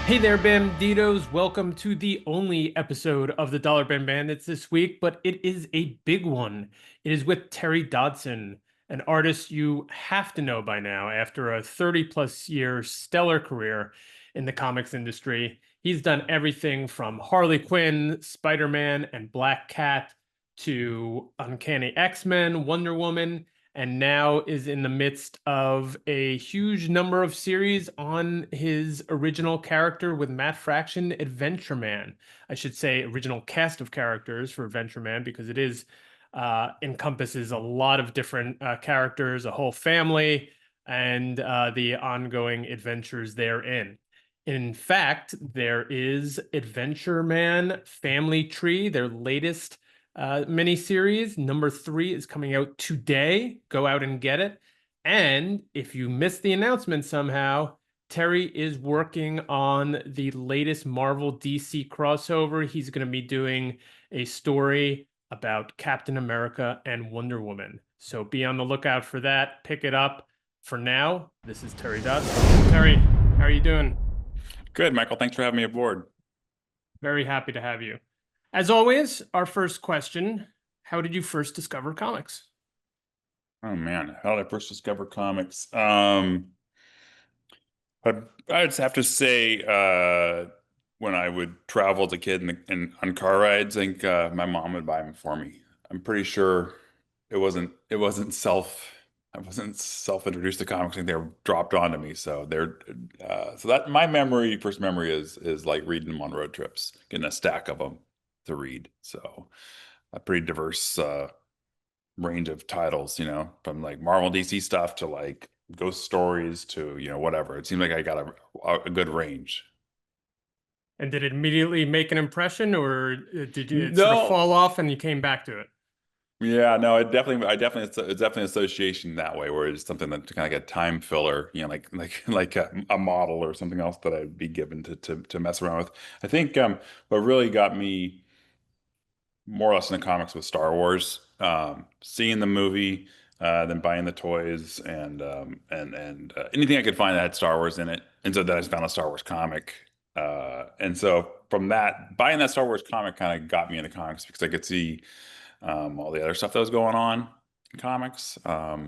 Hey there, Banditos. Welcome to the only episode of the Dollar Band Bandits this week, but it is a big one. It is with Terry Dodson, an artist you have to know by now after a 30 plus year stellar career in the comics industry. He's done everything from Harley Quinn, Spider-Man, and Black Cat to Uncanny X-Men, Wonder Woman, and now is in the midst of a huge number of series on his original character with Matt Fraction, Adventureman. I should say original cast of characters for Adventureman because it is encompasses a lot of different characters, a whole family, and the ongoing adventures therein. In fact, there is Adventureman Family Tree, their latest miniseries. Number 3 is coming out today. Go out and get it. And if you missed the announcement somehow, Terry is working on the latest Marvel DC crossover. He's going to be doing a story about Captain America and Wonder Woman. So be on the lookout for that. Pick it up. For now, this is Terry Dodson. Terry, how are you doing? Good, Michael. Thanks for having me aboard. Very happy to have you. As always, our first question, how did you first discover comics? Oh man, how did I first discover comics? I'd, I'd have to say when I would travel as a kid on car rides, I think my mom would buy them for me. I'm pretty sure it wasn't I wasn't self-introduced to comics. I think they were dropped onto me. So that my first memory is like reading them on road trips, getting a stack of them to read. So a pretty diverse range of titles, from like Marvel DC stuff to like ghost stories to, whatever. It seemed like I got a good range. And did it immediately make an impression, or did it sort of No, fall off and you came back to it? yeah, no, it's definitely association that way, where it's something that's kind of like a time filler, like a model or something else that I'd be given to mess around with. I think what really got me more or less in the comics with Star Wars. Seeing the movie, then buying the toys and anything I could find that had Star Wars in it. And so then I just found a Star Wars comic. And so from that, buying that Star Wars comic kind of got me into comics because I could see all the other stuff that was going on in comics. I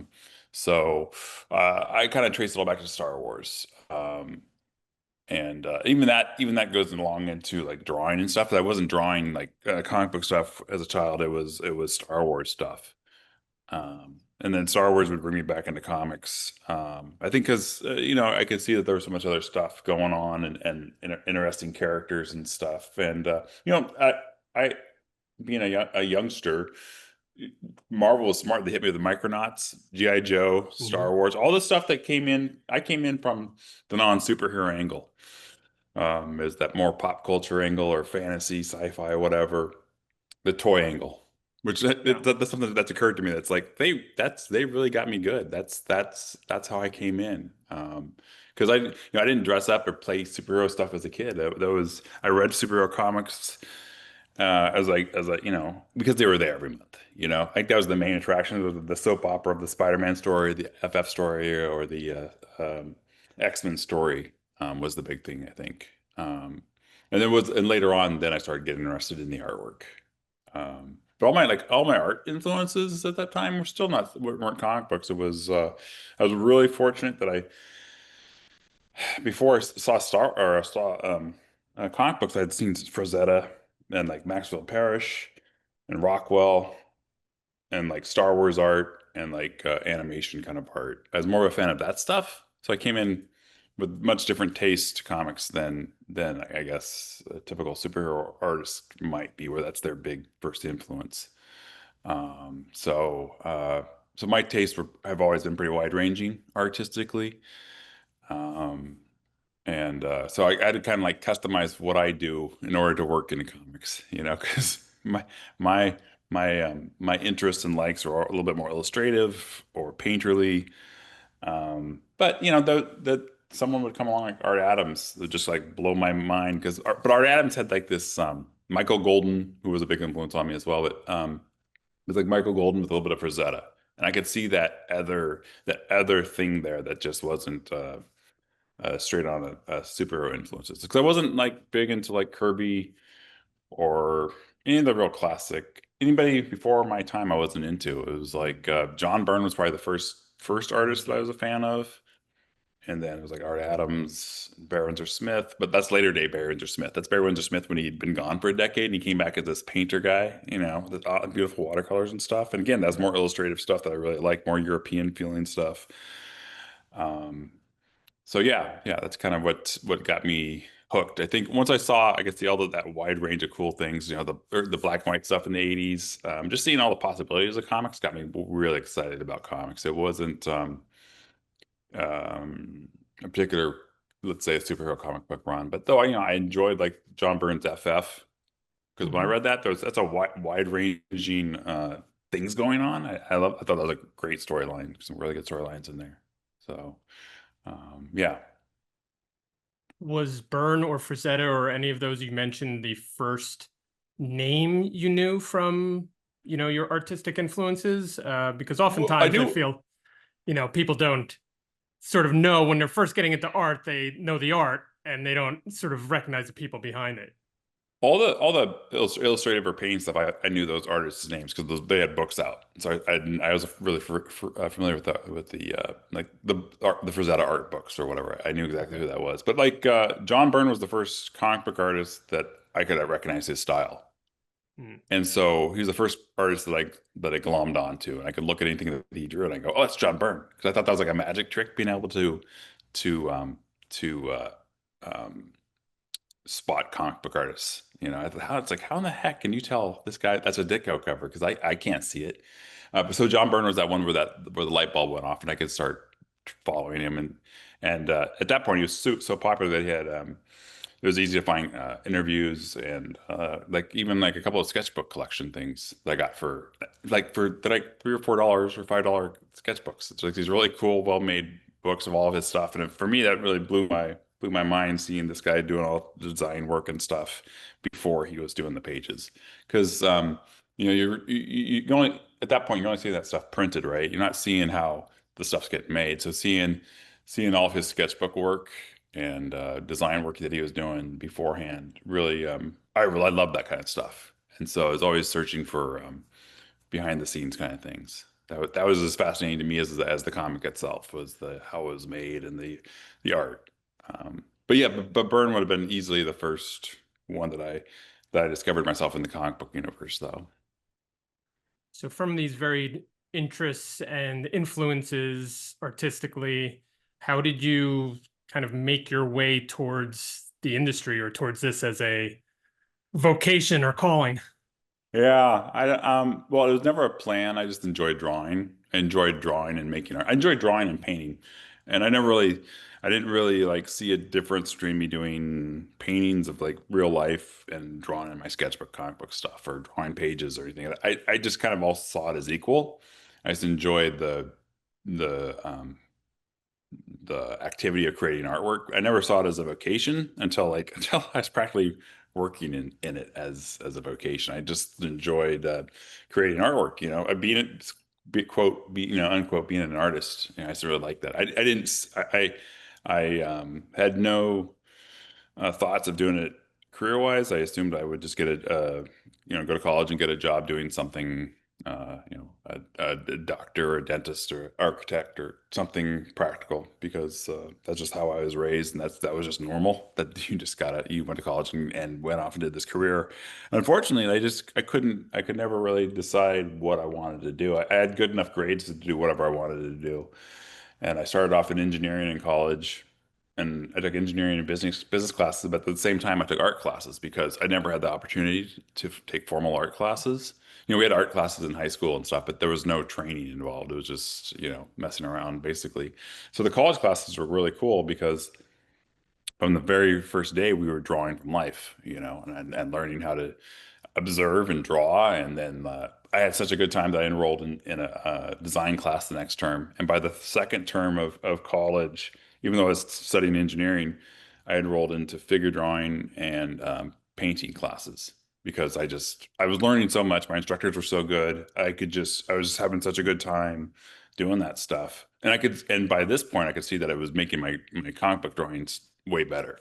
kind of traced it all back to Star Wars. And even that goes along into like drawing and stuff. I wasn't drawing like comic book stuff as a child. It was Star Wars stuff. And then Star Wars would bring me back into comics. I think because I could see that there was so much other stuff going on and interesting characters and stuff. And I being a youngster, Marvel was smart. They hit me with the Micronauts, G.I. Joe, Mhm. Star Wars, all the stuff that came in. I came in from the non-superhero angle. Is that more pop culture angle or fantasy, sci-fi, or whatever? The toy angle, which Yeah. that's something that's occurred to me. That's like they really got me good. That's how I came in. Because I didn't dress up or play superhero stuff as a kid. That was I read superhero comics as because they were there every month. I think that was the main attraction of the soap opera of the Spider-Man story, the FF story, or the X-Men story was the big thing, I think. And later on, then I started getting interested in the artwork. But all my art influences at that time were still not weren't comic books. I was really fortunate that I before I saw comic books, I had seen Frazetta and like Maxwell Parrish and Rockwell and like Star Wars art and like animation kind of art. I was more of a fan of that stuff, so I came in with much different taste to comics than I guess a typical superhero artist might be, where that's their big first influence. Um, so uh, so my tastes have always been pretty wide ranging artistically. Um, and so I had to kind of like customize what I do in order to work in the comics, because my my interests and likes are a little bit more illustrative or painterly. But the someone would come along like Art Adams that just like blow my mind but Art Adams had like this Michael Golden, who was a big influence on me as well, but it was like Michael Golden with a little bit of Rosetta. And I could see that other thing there that just wasn't straight on superhero influences. Because I wasn't like big into like Kirby or any of the real classic. Anybody before my time, I wasn't into. It was like John Byrne was probably the first artist that I was a fan of. And then it was like Art Adams, Barry Windsor Smith, but that's later day Barry Windsor Smith. That's Barry Windsor Smith when he'd been gone for a decade and he came back as this painter guy, with beautiful watercolors and stuff. And again, that's more illustrative stuff that I really like, more European feeling stuff. Um, so yeah, that's kind of what got me hooked. I think once I saw, I guess the all of that wide range of cool things, the black and white stuff in the 80s, just seeing all the possibilities of comics got me really excited about comics. It wasn't a particular, let's say, a superhero comic book run. But though I enjoyed like John Byrne's FF because when I Mhm. read that, that's a wide ranging things going on. I thought that was a great storyline, some really good storylines in there. So yeah. Was Byrne or Frazetta or any of those you mentioned the first name you knew from, your artistic influences? Because Well, I oftentimes I knew feel, people don't sort of know when they're first getting into art, they know the art and they don't sort of recognize the people behind it. all the illustrative or painting stuff. I knew those artists' names because they had books out. So I was really familiar with the like the Frazetta art books or whatever. I knew exactly who that was. But like John Byrne was the first comic book artist that I could recognize his style. Hmm. And so he was the first artist that I glommed onto, and I could look at anything that he drew and I go, "Oh, that's John Byrne," because I thought that was like a magic trick, being able to to um, spot comic book artists. I thought, how in the heck can you tell this guy that's a Ditko cover? Because I can't see it. But so John Byrne was that one where the light bulb went off and I could start following him, and at that point he was so popular that he had it was easy to find interviews and like even like a couple of sketchbook collection things that I got for like $3 or $4 or $5 sketchbooks. It's like these really cool, well-made books of all of his stuff. And for me, that really blew my mind seeing this guy doing all the design work and stuff before he was doing the pages. Because you only at that point you're only seeing that stuff printed, right? You're not seeing how the stuff's getting made. So seeing all of his sketchbook work and design work that he was doing beforehand. Really, I love that kind of stuff. And so I was always searching for behind the scenes kind of things. That was as fascinating to me as the comic itself was the how it was made and the art. But yeah, but Byrne would have been easily the first one that I discovered myself in the comic book universe, though. So from these varied interests and influences artistically, how did you kind of make your way towards the industry or towards this as a vocation or calling? Yeah, well, it was never a plan. I just enjoyed drawing. I enjoyed drawing and making art. I enjoyed drawing and painting. And I didn't really like see a difference between me doing paintings of like real life and drawing in my sketchbook comic book stuff or drawing pages or anything. I just kind of all saw it as equal. I just enjoyed the the activity of creating artwork. I never saw it as a vocation until I was practically working in it as a vocation. I just enjoyed creating artwork. Unquote being an artist. I just really like that. I didn't I had no thoughts of doing it career wise. I assumed I would just go to college and get a job doing something, a doctor or a dentist or architect or something practical because that's just how I was raised, and that was just normal. That you went to college and went off and did this career. Unfortunately, I could never really decide what I wanted to do. I had good enough grades to do whatever I wanted to do. And I started off in engineering in college, and I took engineering and business classes, but at the same time I took art classes because I never had the opportunity to take formal art classes. We had art classes in high school and stuff, but there was no training involved. It was just, messing around basically. So the college classes were really cool because from the very first day we were drawing from life, and learning how to observe and draw. And then I had such a good time that I enrolled in a design class the next term. And by the second term of college, even though I was studying engineering, I enrolled into figure drawing and painting classes because I was learning so much. My instructors were so good. I was just having such a good time doing that stuff. And and by this point, I could see that it was making my comic book drawings way better.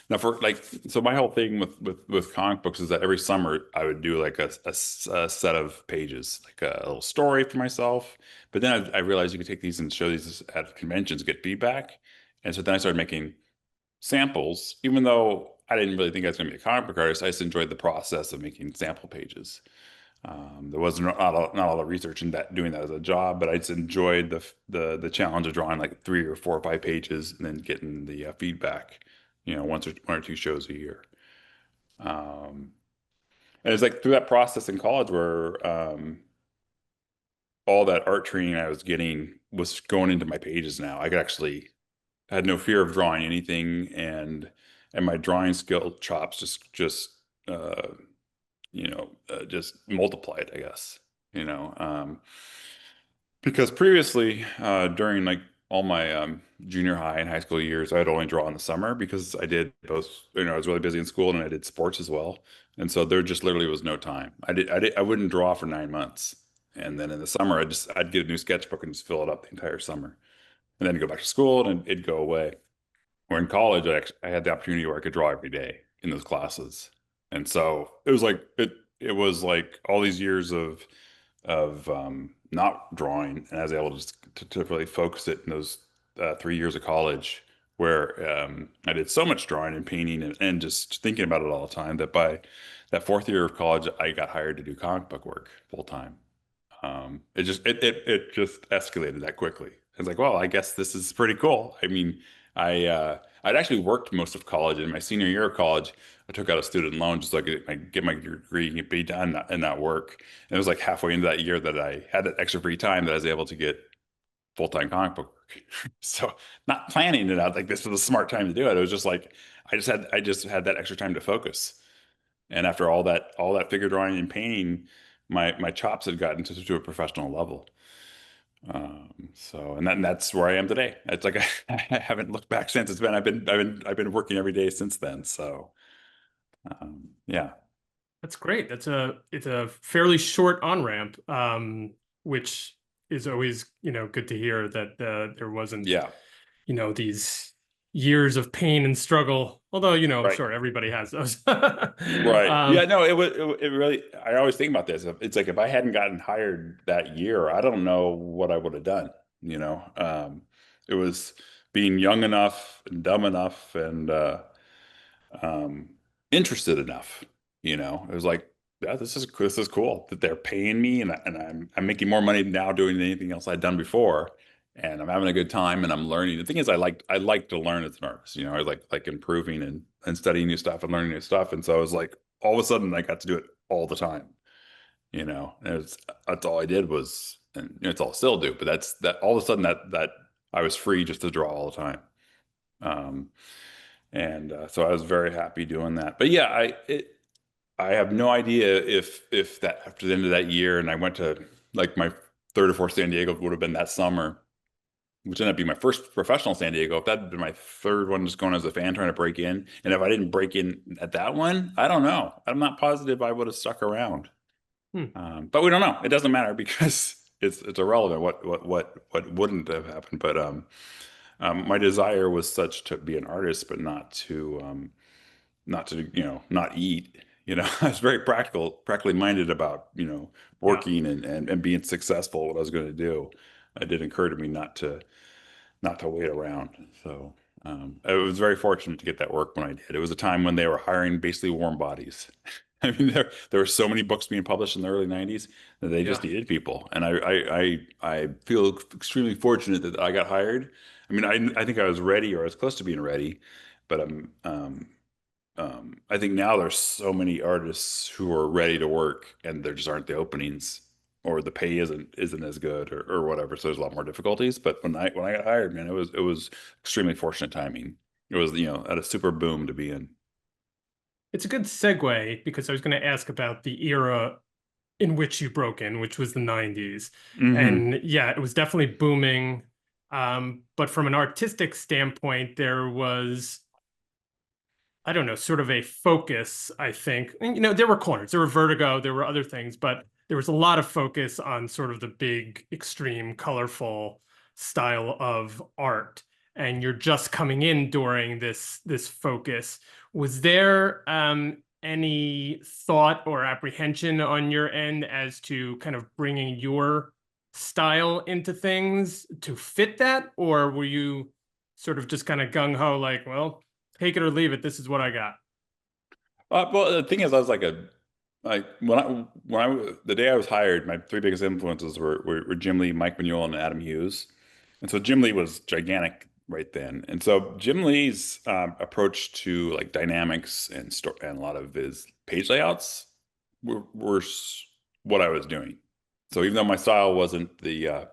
Now, for like, so my whole thing with comic books is that every summer I would do like a set of pages, like a little story for myself. But then I realized you could take these and show these at conventions, get feedback. And so then I started making samples, even though I didn't really think I was going to be a comic book artist. I just enjoyed the process of making sample pages. There wasn't not all the research in that doing that as a job, but I just enjoyed the challenge of drawing like 3 or 4 or 5 pages and then getting the feedback, one or two shows a year. Um, and it's like through that process in college where all that art training I was getting was going into my pages now. I could actually I had no fear of drawing anything, and my drawing skill chops uh, just multiplied, I guess. You know, because previously, during like all my junior high and high school years, I'd only draw in the summer because I did both, I was really busy in school and I did sports as well. And so there just literally was no time. I wouldn't draw for 9 months. And then in the summer, I'd get a new sketchbook and just fill it up the entire summer. And then go back to school and it'd go away. Or in college, I had the opportunity where I could draw every day in those classes. And so it was like all these years of not drawing, and I was able to really focus it in those 3 years of college, where I did so much drawing and painting and just thinking about it all the time that by that fourth year of college, I got hired to do comic book work full time. It just escalated that quickly. It's like, well, I guess this is pretty cool. I mean, I'd actually worked most of college. In my senior year of college, I took out a student loan just so I could get my degree and be done and not work. And it was like halfway into that year that I had that extra free time that I was able to get full-time comic book work. So not planning it out like this was a smart time to do it. It was just like I just had that extra time to focus. And after all that figure drawing and painting, my chops had gotten to a professional level. And that's where I am today. It's like I haven't looked back since. I've been working every day since then. So yeah, That's great. It's a fairly short on-ramp, which is always, good to hear that there wasn't, yeah, these years of pain and struggle. Although, I'm right, sure everybody has those. right. Yeah, no, it really. I always think about this. It's like if I hadn't gotten hired that year, I don't know what I would have done. It was being young enough and dumb enough and um, interested enough. It was like, yeah, this is cool that they're paying me, and I'm making more money now doing than anything else I'd done before, and I'm having a good time, and I'm learning. The thing is, I like to learn as an artist. I like improving and studying new stuff and learning new stuff, and so I was like, all of a sudden, I got to do it all the time. And that's all I did was, and it's all I still do, but that's that all of a sudden that I was free just to draw all the time. Um, and so I was very happy doing that. But yeah, I have no idea if that after the end of that year, and I went to like my third or fourth San Diego would have been that summer, which ended up being my first professional San Diego. If that had been my third one, just going as a fan trying to break in, and if I didn't break in at that one, I don't know. I'm not positive I would have stuck around. Hmm. But we don't know. It doesn't matter because it's irrelevant what wouldn't have happened. But my desire was such to be an artist, but not to not eat. I was very practically minded about Yeah. working and being successful what I was going to do. It did occur to me not to wait around. So I was very fortunate to get that work when I did. It was a time when they were hiring basically warm bodies. I mean, there were so many books being published in the early '90s that they Yeah. just needed people, and I feel extremely fortunate that I got hired. I mean, I think I was ready or I was close to being ready, but I think now there's so many artists who are ready to work, and there just aren't the openings, or the pay isn't as good, or whatever. So there's a lot more difficulties. But when I got hired, man, it was extremely fortunate timing. It was at a super boom to be in. It's a good segue because I was going to ask about the era in which you broke in, which was the 90s. Hmm. And yeah, it was definitely booming. But from an artistic standpoint, there was, I don't know, sort of a focus, I think. And, there were corners, there were Vertigo, there were other things, but there was a lot of focus on sort of the big, extreme, colorful style of art. And you're just coming in during this focus. Was there any thought or apprehension on your end as to kind of bringing your style into things to fit that, or were you sort of just kind of gung ho, like, well, take it or leave it. This is what I got. Well, the thing is, I was like the day I was hired, my three biggest influences were Jim Lee, Mike Mignola, and Adam Hughes. And so Jim Lee was gigantic right then. And so Jim Lee's approach to like dynamics and a lot of his page layouts were what I was doing. So even though my style wasn't the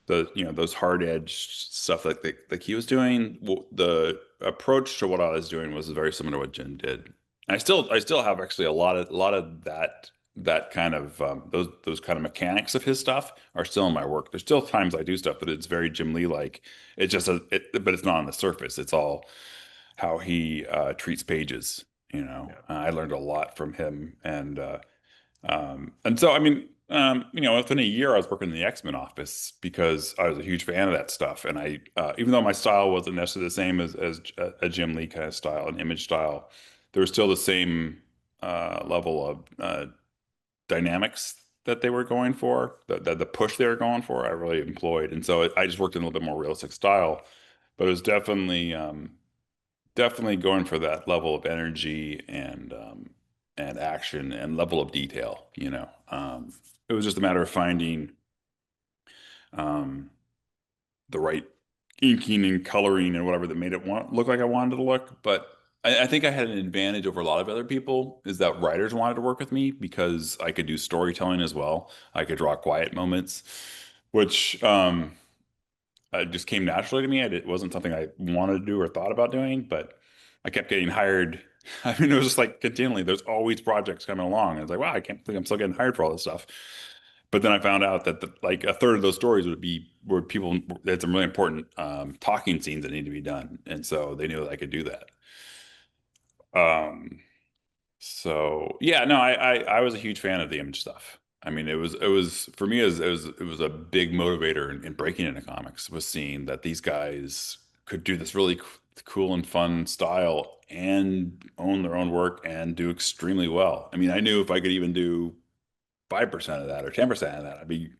those hard edge stuff like he was doing, the approach to what I was doing was very similar to what Jim did. I still have actually a lot of that kind of those kind of mechanics of his stuff are still in my work. There's still times I do stuff, but it's very Jim Lee like. But it's not on the surface. It's all how he treats pages. Yeah. I learned a lot from him, and so I mean, within a year I was working in the X-Men office because I was a huge fan of that stuff, and even though my style wasn't necessarily the same as a Jim Lee kind of style, an image style, there was still the same level of dynamics that they were going for, the push they were going for, I really employed. And so I just worked in a little bit more realistic style, but it was definitely going for that level of energy and action and level of detail. It was just a matter of finding um, the right inking and coloring and whatever that made it look like I wanted it to look. But I think I had an advantage over a lot of other people is that writers wanted to work with me because I could do storytelling as well. I could draw quiet moments, which just came naturally to me. It wasn't something I wanted to do or thought about doing, but I kept getting hired. I mean, it was just like continually, there's always projects coming along. And it's like, wow, I can't believe I'm still getting hired for all this stuff. But then I found out that like a third of those stories would be where people had some really important talking scenes that need to be done, and so they knew that I could do that. Um, so yeah, no, I was a huge fan of the image stuff. I mean, it was for me it was a big motivator in breaking into comics was seeing that these guys could do this really cool and fun style and own their own work and do extremely well. I mean, I knew if I could even do 5% of that or 10% of that, I'd be,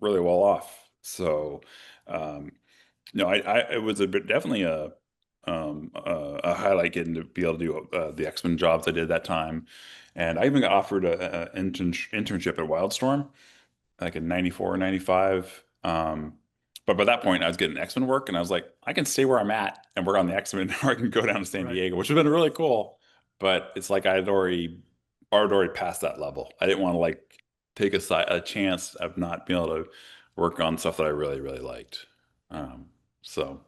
really well off. So, um, no, it was definitely a highlight getting to be able to do the X-Men jobs I did at that time. And I even got offered a internship at Wildstorm, like in 94 or 95. But by that point, I was getting X-Men work, and I was like, I can stay where I'm at and work on the X-Men, or I can go down to San Right. Diego, which would have been really cool. But it's like I'd already passed that level. I didn't want to like take a chance of not being able to work on stuff that I really, really liked. Um, so,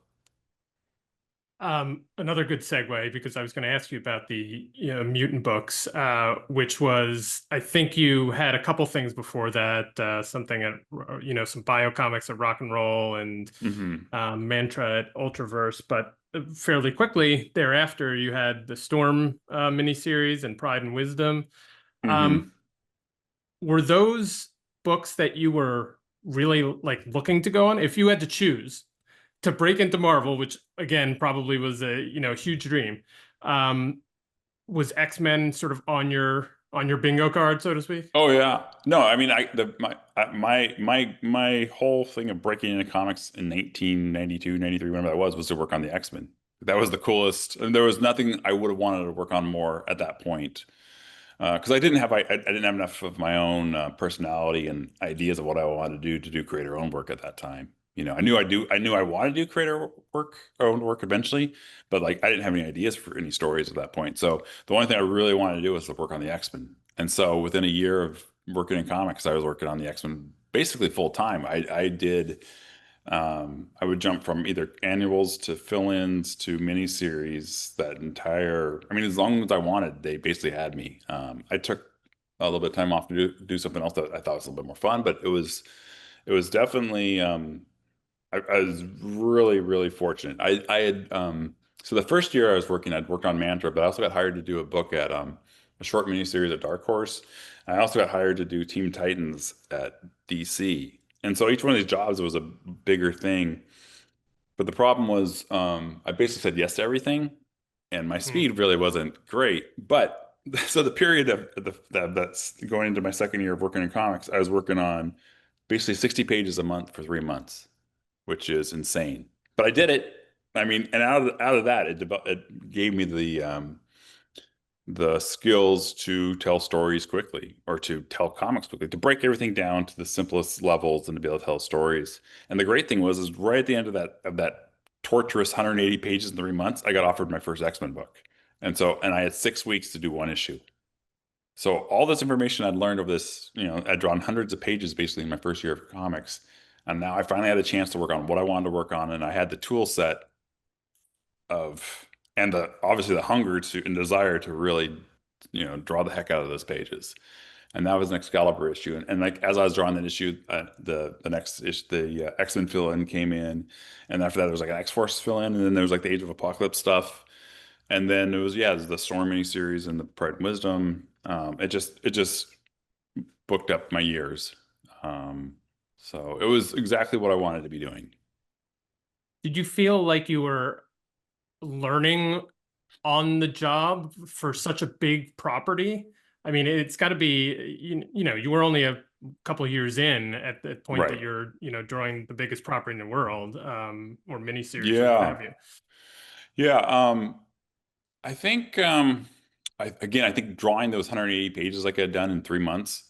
Another good segue, because I was going to ask you about the mutant books, which was, I think you had a couple things before that, something at some biocomics at Rock and Roll and hmm Mantra at Ultraverse, but fairly quickly thereafter you had the Storm miniseries and Pride and Wisdom. hmm Um, were those books that you were really like looking to go on? If you had to choose to break into Marvel, which again probably was a huge dream, um, was X-Men sort of on your bingo card, so to speak? Oh yeah. No, I mean my whole thing of breaking into comics in 1992, 93, whenever that was to work on the X-Men. That was the coolest. And there was nothing I would have wanted to work on more at that point. Because I didn't have enough of my own personality and ideas of what I wanted to do creator own work at that time. I knew I wanted to do creator work, own work eventually, but like I didn't have any ideas for any stories at that point. So the only thing I really wanted to do was to work on the X-Men. And so within a year of working in comics, I was working on the X-Men basically full time. I would jump from either annuals to fill-ins to miniseries. I mean, as long as I wanted, they basically had me. I took a little bit of time off to do something else that I thought was a little bit more fun, but it was definitely, I was really, really fortunate. So the first year I'd worked on Mantra, but I also got hired to do a book a short miniseries at Dark Horse. I also got hired to do Team Titans at DC. And so each one of these jobs was a bigger thing. But the problem was, I basically said yes to everything, and my Mm. speed really wasn't great. But so the period that's going into my second year of working in comics, I was working on basically 60 pages a month for 3 months, which is insane. But I did it. I mean, and out of that, it gave me the skills to tell stories quickly or to tell comics quickly, to break everything down to the simplest levels and to be able to tell stories. And the great thing was, is right at the end of that torturous 180 pages in 3 months, I got offered my first X-Men book. And I had 6 weeks to do one issue. So all this information I'd learned over this, I'd drawn hundreds of pages basically in my first year of comics. And now I finally had a chance to work on what I wanted to work on, and I had the tool set of and the obviously the hunger to and desire to really draw the heck out of those pages. And that was an Excalibur issue, and like as I was drawing that issue, the next issue, the X-Men fill-in came in, and after that there was like an X-Force fill-in, and then there was like the Age of Apocalypse stuff, and then it was the Storm miniseries and the Pride and Wisdom. It just booked up my years. So it was exactly what I wanted to be doing. Did you feel like you were learning on the job for such a big property? I mean, it's got to be, you were only a couple of years in at the point that Right. you're, drawing the biggest property in the world, or miniseries or what Yeah. have you. Yeah. I think I think drawing those 180 pages like I'd done in 3 months,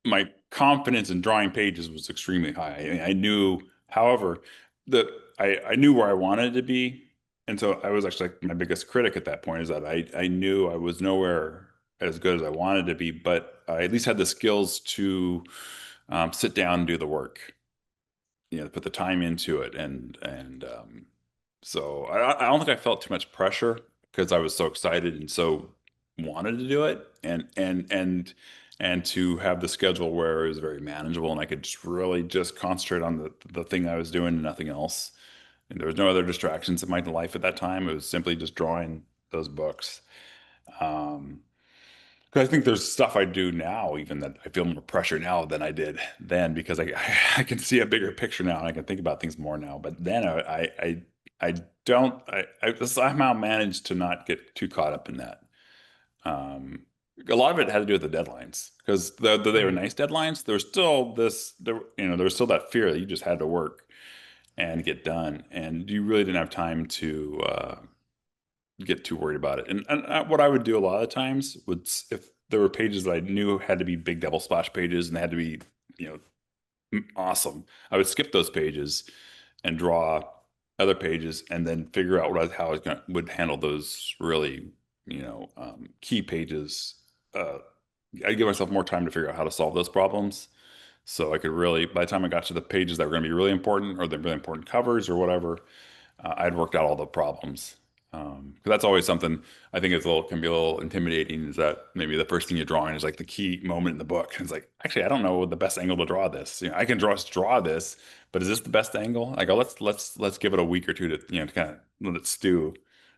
my confidence in drawing pages was extremely high. I mean, I knew, however, that I knew where I wanted to be, and so I was actually like my biggest critic at that point is that I knew I was nowhere as good as I wanted to be, but I at least had the skills to sit down and do the work, put the time into it, and so I don't think I felt too much pressure because I was so excited and so wanted to do it, and to have the schedule where it was very manageable and I could just really just concentrate on the thing I was doing and nothing else. And there was no other distractions in my life at that time. It was simply just drawing those books. Um, because I think there's stuff I do now, even that I feel more pressure now than I did then, because I can see a bigger picture now and I can think about things more now. But then I don't I somehow managed to not get too caught up in that. Um, a lot of it had to do with the deadlines because though they were Mm. nice deadlines, there was still there was still that fear that you just had to work and get done, and you really didn't have time to get too worried about it. And what I would do a lot of times would, if there were pages that I knew had to be big double splash pages and they had to be, you awesome, I would skip those pages and draw other pages and then figure out how I would handle those really, key pages. Uh, I'd give myself more time to figure out how to solve those problems. So I could really, by the time I got to the pages that were going to be really important or the really important covers or whatever, I'd worked out all the problems. 'Cause that's always something I think can be a little intimidating is that maybe the first thing you're drawing is like the key moment in the book. And it's like, actually, I don't know the best angle to draw this. I can draw this, but is this the best angle? I go, let's give it a week or two to kind of let it stew.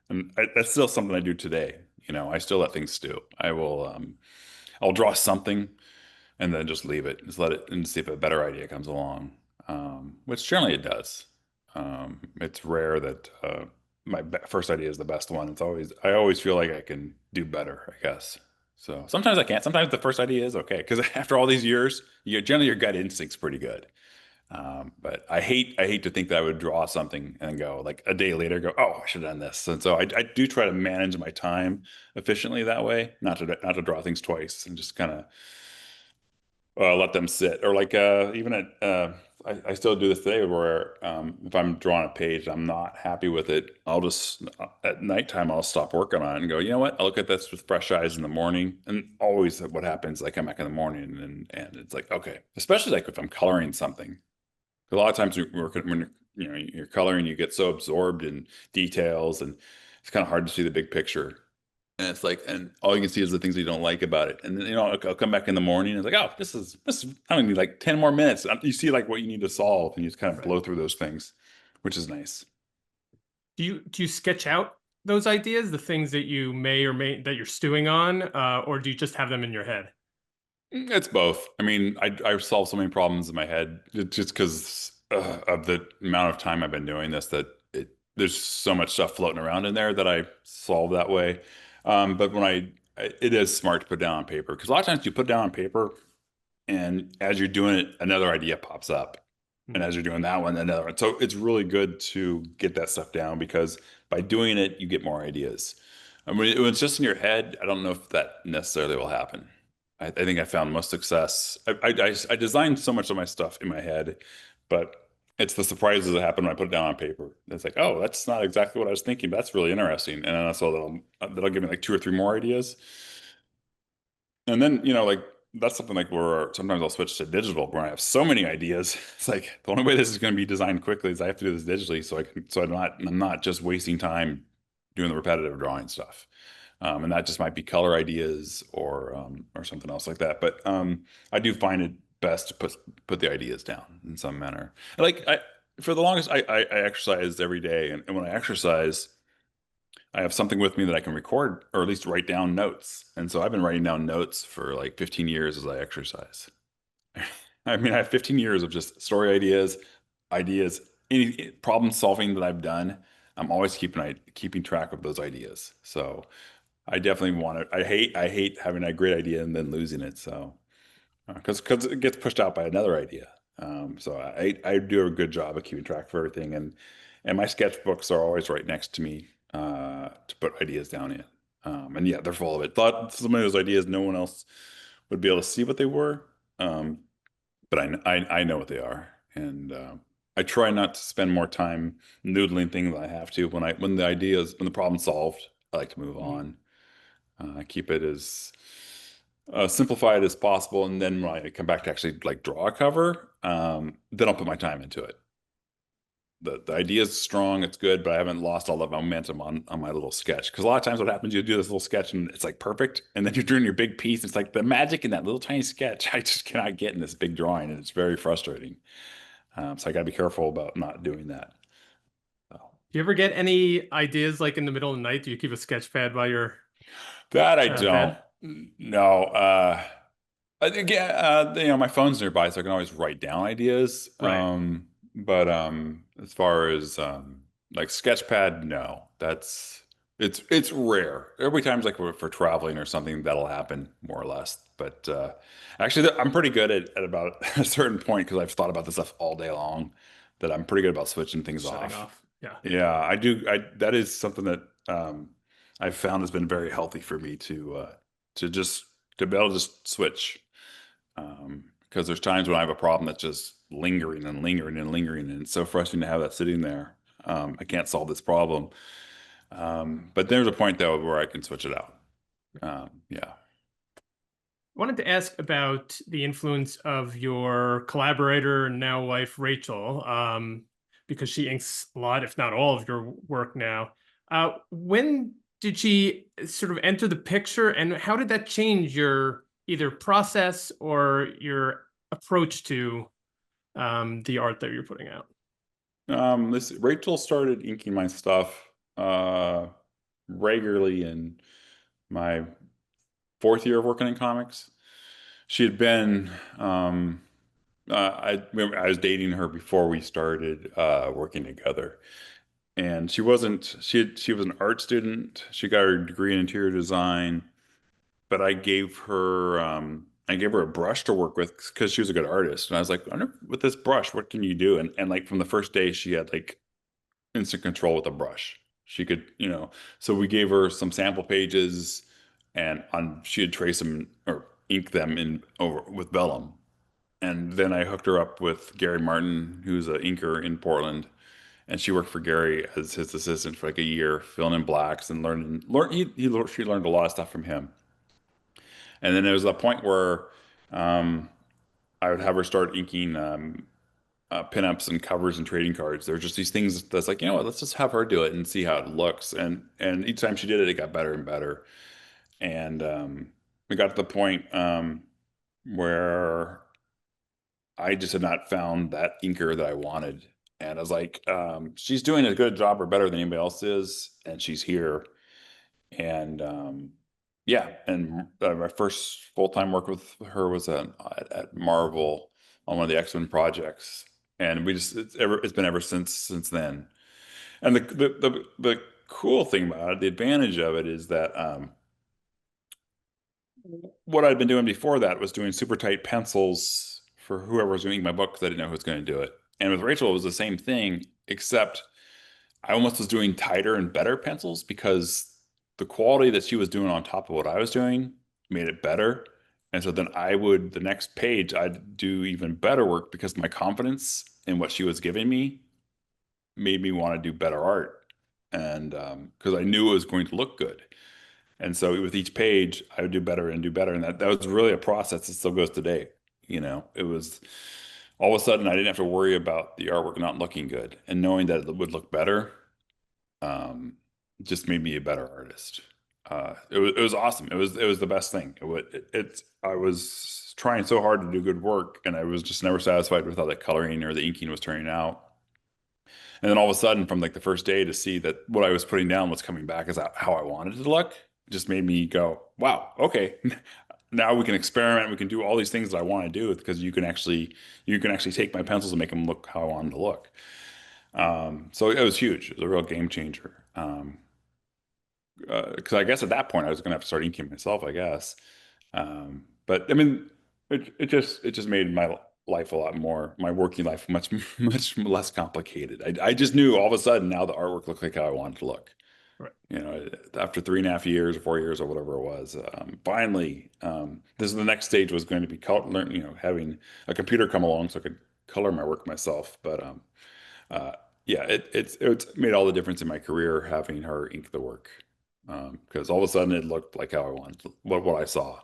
And that's still something I do today. I still let things stew. I'll draw something and then just leave it, just let it and see if a better idea comes along, which generally it does. It's rare that first idea is the best one. I always feel like I can do better, I guess. So sometimes I can't. Sometimes the first idea is okay because after all these years, generally your gut instinct's pretty good. But I hate to think that I would draw something and go like a day later, go, oh, I should have done this. And so I do try to manage my time efficiently that way, not to draw things twice and just kind of let them sit. Or like even I still do this today where if I'm drawing a page, I'm not happy with it. I'll just at nighttime I'll stop working on it and go, you know what? I'll look at this with fresh eyes in the morning. And always what happens, I come back in the morning and it's like, okay, especially like if I'm coloring something. A lot of times when you're coloring, you get so absorbed in details and it's kind of hard to see the big picture. And it's like, and all you can see is the things you don't like about it. And then, I'll come back in the morning and it's like, oh, I only need like 10 more minutes. You see like what you need to solve and you just kind of Right. blow through those things, which is nice. Do you sketch out those ideas, the things that you may or may that you're stewing on, or do you just have them in your head? It's both. I mean, I solve so many problems in my head just because of the amount of time I've been doing this that there's so much stuff floating around in there that I solve that way. But it is smart to put down on paper because a lot of times you put down on paper and as you're doing it, another idea pops up. And Hmm. as you're doing that one, another one. So it's really good to get that stuff down because by doing it, you get more ideas. I mean, when it's just in your head, I don't know if that necessarily will happen. I think I found most success. I designed so much of my stuff in my head, but it's the surprises that happen when I put it down on paper. It's like, oh, that's not exactly what I was thinking, but that's really interesting. And then so that'll give me like two or three more ideas. And then, like that's something like where sometimes I'll switch to digital when I have so many ideas. It's like the only way this is going to be designed quickly is I have to do this digitally so I'm not just wasting time doing the repetitive drawing stuff. And that just might be color ideas or something else like that. But I do find it best to put the ideas down in some manner. Like for the longest I exercised every day and when I exercise I have something with me that I can record or at least write down notes. And so I've been writing down notes for like 15 years as I exercise. I mean, I have 15 years of just story ideas, any problem solving that I've done. I'm always keeping track of those ideas. So I definitely want to. I hate having a great idea and then losing it. So because it gets pushed out by another idea. So I do a good job of keeping track of everything, and my sketchbooks are always right next to me to put ideas down in. And yeah, they're full of it. Thought some of those ideas no one else would be able to see what they were, but I know what they are, and I try not to spend more time noodling things than I have to. When the problem's solved, I like to move Hmm. on. Keep it as simplified as possible, and then when I come back to actually like draw a cover, then I'll put my time into it. The idea is strong, it's good, but I haven't lost all the momentum on my little sketch. Because a lot of times what happens, you do this little sketch and it's like perfect, and then you're doing your big piece. It's like the magic in that little tiny sketch I just cannot get in this big drawing, and it's very frustrating. So I got to be careful about not doing that. So, Do you ever get any ideas like in the middle of the night? Do you keep a sketch pad by your that I don't. bed? No. I think yeah, my phone's nearby, so I can always write down ideas. Right. But as far as like Sketchpad, no, it's rare. Every time's like for traveling or something that'll happen more or less. But actually, I'm pretty good at about a certain point because I've thought about this stuff all day long. That I'm pretty good about switching things Shutting off. off. Yeah. Yeah, I do. That is something that I've found has been very healthy for me to just to be able to just switch. Because there's times when I have a problem that's just lingering and lingering and lingering, and it's so frustrating to have that sitting there. I can't solve this problem. But there's a point though where I can switch it out. Yeah. I wanted to ask about the influence of your collaborator and now wife, Rachel, because she inks a lot, if not all, of your work now. When did she sort of enter the picture, and how did that change your either process or your approach to the art that you're putting out? This Rachel started inking my stuff regularly in my fourth year of working in comics. She had been I remember I was dating her before we started working together. And she was an art student. She got her degree in interior design, but I gave her a brush to work with because she was a good artist. And I was like, I wonder with this brush, what can you do? And like from the first day, she had like instant control with a brush. She could, so we gave her some sample pages and she would trace them or ink them in over with vellum. And then I hooked her up with Gary Martin, who's an inker in Portland, and she worked for Gary as his assistant for like a year, filling in blacks and she learned a lot of stuff from him. And then there was a point where I would have her start inking pinups and covers and trading cards. There were just these things that's like, you know what, let's just have her do it and see how it looks. And each time she did it, it got better and better. And we got to the point where I just had not found that inker that I wanted. And I was like, she's doing a good job or better than anybody else is, and she's here. And Yeah, and my first full-time work with her was at Marvel on one of the X-Men projects, and it's been ever since then. And the cool thing about it, the advantage of it is that what I'd been doing before that was doing super tight pencils for whoever was doing my book because I didn't know who was going to do it. And with Rachel, it was the same thing, except I almost was doing tighter and better pencils because the quality that she was doing on top of what I was doing made it better. And so then the next page, I'd do even better work because my confidence in what she was giving me made me want to do better art. And because I knew it was going to look good. And so with each page, I would do better and do better. And that was really a process that still goes today. It was all of a sudden I didn't have to worry about the artwork not looking good and knowing that it would look better um, just made me a better artist. It was awesome. It was the best thing. I was trying so hard to do good work, and I was just never satisfied with how the coloring or the inking was turning out. And then all of a sudden, from like the first day, to see that what I was putting down was coming back as how I wanted it to look, just made me go, "Wow, okay." Now we can experiment. We can do all these things that I want to do because you can actually take my pencils and make them look how I want them to look. So it was huge. It was a real game changer. Because I guess at that point I was gonna have to start inking myself, I guess. But I mean, it just made my life a lot more, my working life much much less complicated. I just knew all of a sudden now the artwork looked like how I wanted to look. Right. After 3.5 years or 4 years or whatever it was, finally, this is the next stage was going to be having a computer come along so I could color my work myself. But uh, yeah, it's made all the difference in my career having her ink the work because all of a sudden it looked like how I wanted, what I saw,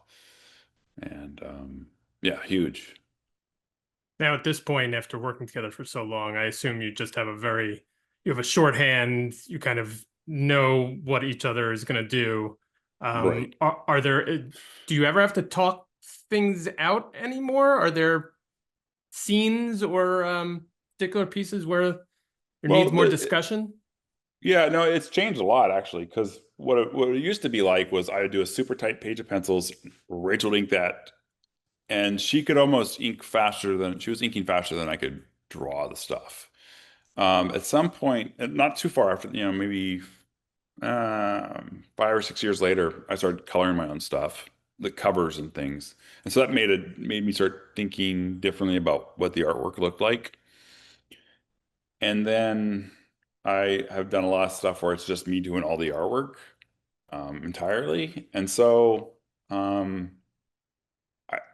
and yeah, huge. Now, at this point, after working together for so long, I assume you have a shorthand, you kind of know what each other is going to do. Right. Do you ever have to talk things out anymore? Are there scenes or particular pieces where there needs Well, more discussion? yeah, no, it's changed a lot actually because what it used to be like was I would do a super tight page of pencils, Rachel would ink that, and she was inking faster than I could draw the stuff. At some point, not too far after, maybe 5 or 6 years later, I started coloring my own stuff, the covers and things. And so that made me start thinking differently about what the artwork looked like. And then I have done a lot of stuff where it's just me doing all the artwork entirely. And so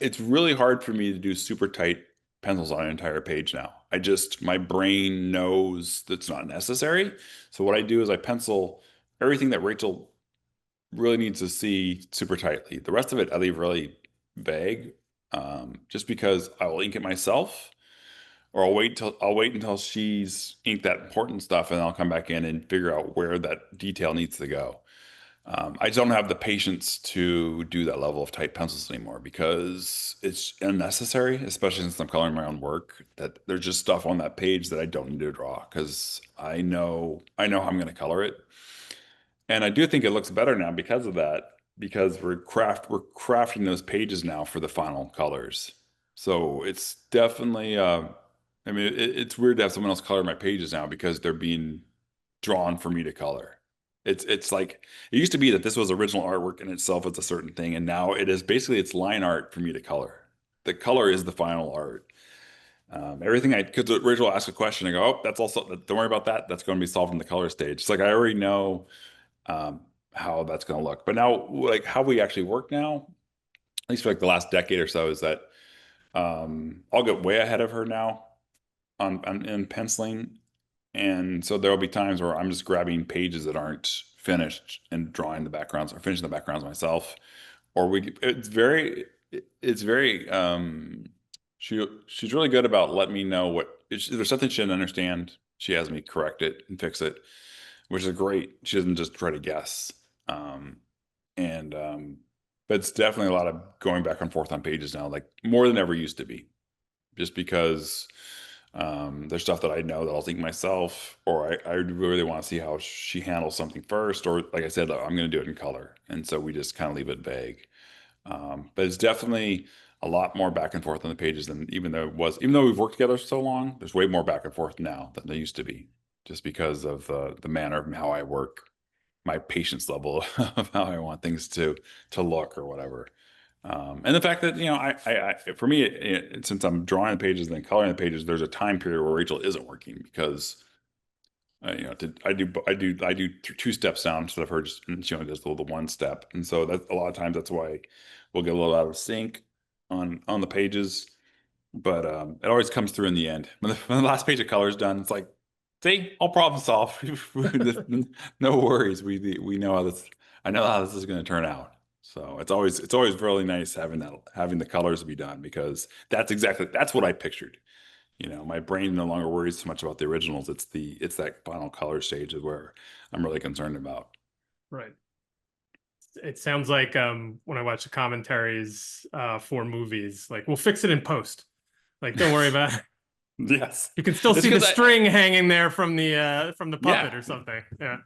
it's really hard for me to do super tight pencils on an entire page now. My brain knows that's not necessary. So what I do is I pencil everything that Rachel really needs to see super tightly. The rest of it I leave really vague, just because I will ink it myself, or I'll wait until she's inked that important stuff, and I'll come back in and figure out where that detail needs to go. I just don't have the patience to do that level of tight pencils anymore because it's unnecessary, especially since I'm coloring my own work, that there's just stuff on that page that I don't need to draw because I know how I'm going to color it. And I do think it looks better now because of that, because we're crafting those pages now for the final colors. So it's definitely I mean it's weird to have someone else color my pages now because they're being drawn for me to color. It's like it used to be that this was original artwork in itself as a certain thing, and now it's line art for me to color. The color is the final art. Everything because Rachel will ask a question, I go, oh, that's also don't worry about that. That's going to be solved in the color stage. It's like I already know um, how that's going to look. But now, like how we actually work now, at least for like the last decade or so, is that I'll get way ahead of her now in penciling, and so there'll be times where I'm just grabbing pages that aren't finished and drawing the backgrounds or finishing the backgrounds myself. Or it's very she's really good about letting me know if there's something she didn't understand, she has me correct it and fix it, which is great. She doesn't just try to guess. Um, and but it's definitely a lot of going back and forth on pages now, like more than ever used to be, just because There's stuff that I know that I'll think myself, or I really want to see how she handles something first, or like I said, I'm going to do it in color. And so we just kind of leave it vague. But it's definitely a lot more back and forth on the pages than even though we've worked together so long, there's way more back and forth now than there used to be, just because of the manner of how I work, my patience level of how I want things to look or whatever. And the fact that, for me, since I'm drawing the pages and then coloring the pages, there's a time period where Rachel isn't working because, I do two steps down instead of her just, and she only does the one step. And so that a lot of times that's why we'll get a little out of sync on the pages. But it always comes through in the end. When the last page of color is done, it's like, see, all problem solved. No worries. We know how this. I know how this is going to turn out. So it's always really nice having the colors be done because that's what I pictured. My brain no longer worries so much about the originals. It's that final color stage is where I'm really concerned about. Right. It sounds like when I watch the commentaries for movies, like we'll fix it in post. Like, don't worry about it. Yes, You can still it's see the because string hanging there from the yeah. puppet or something. Yeah.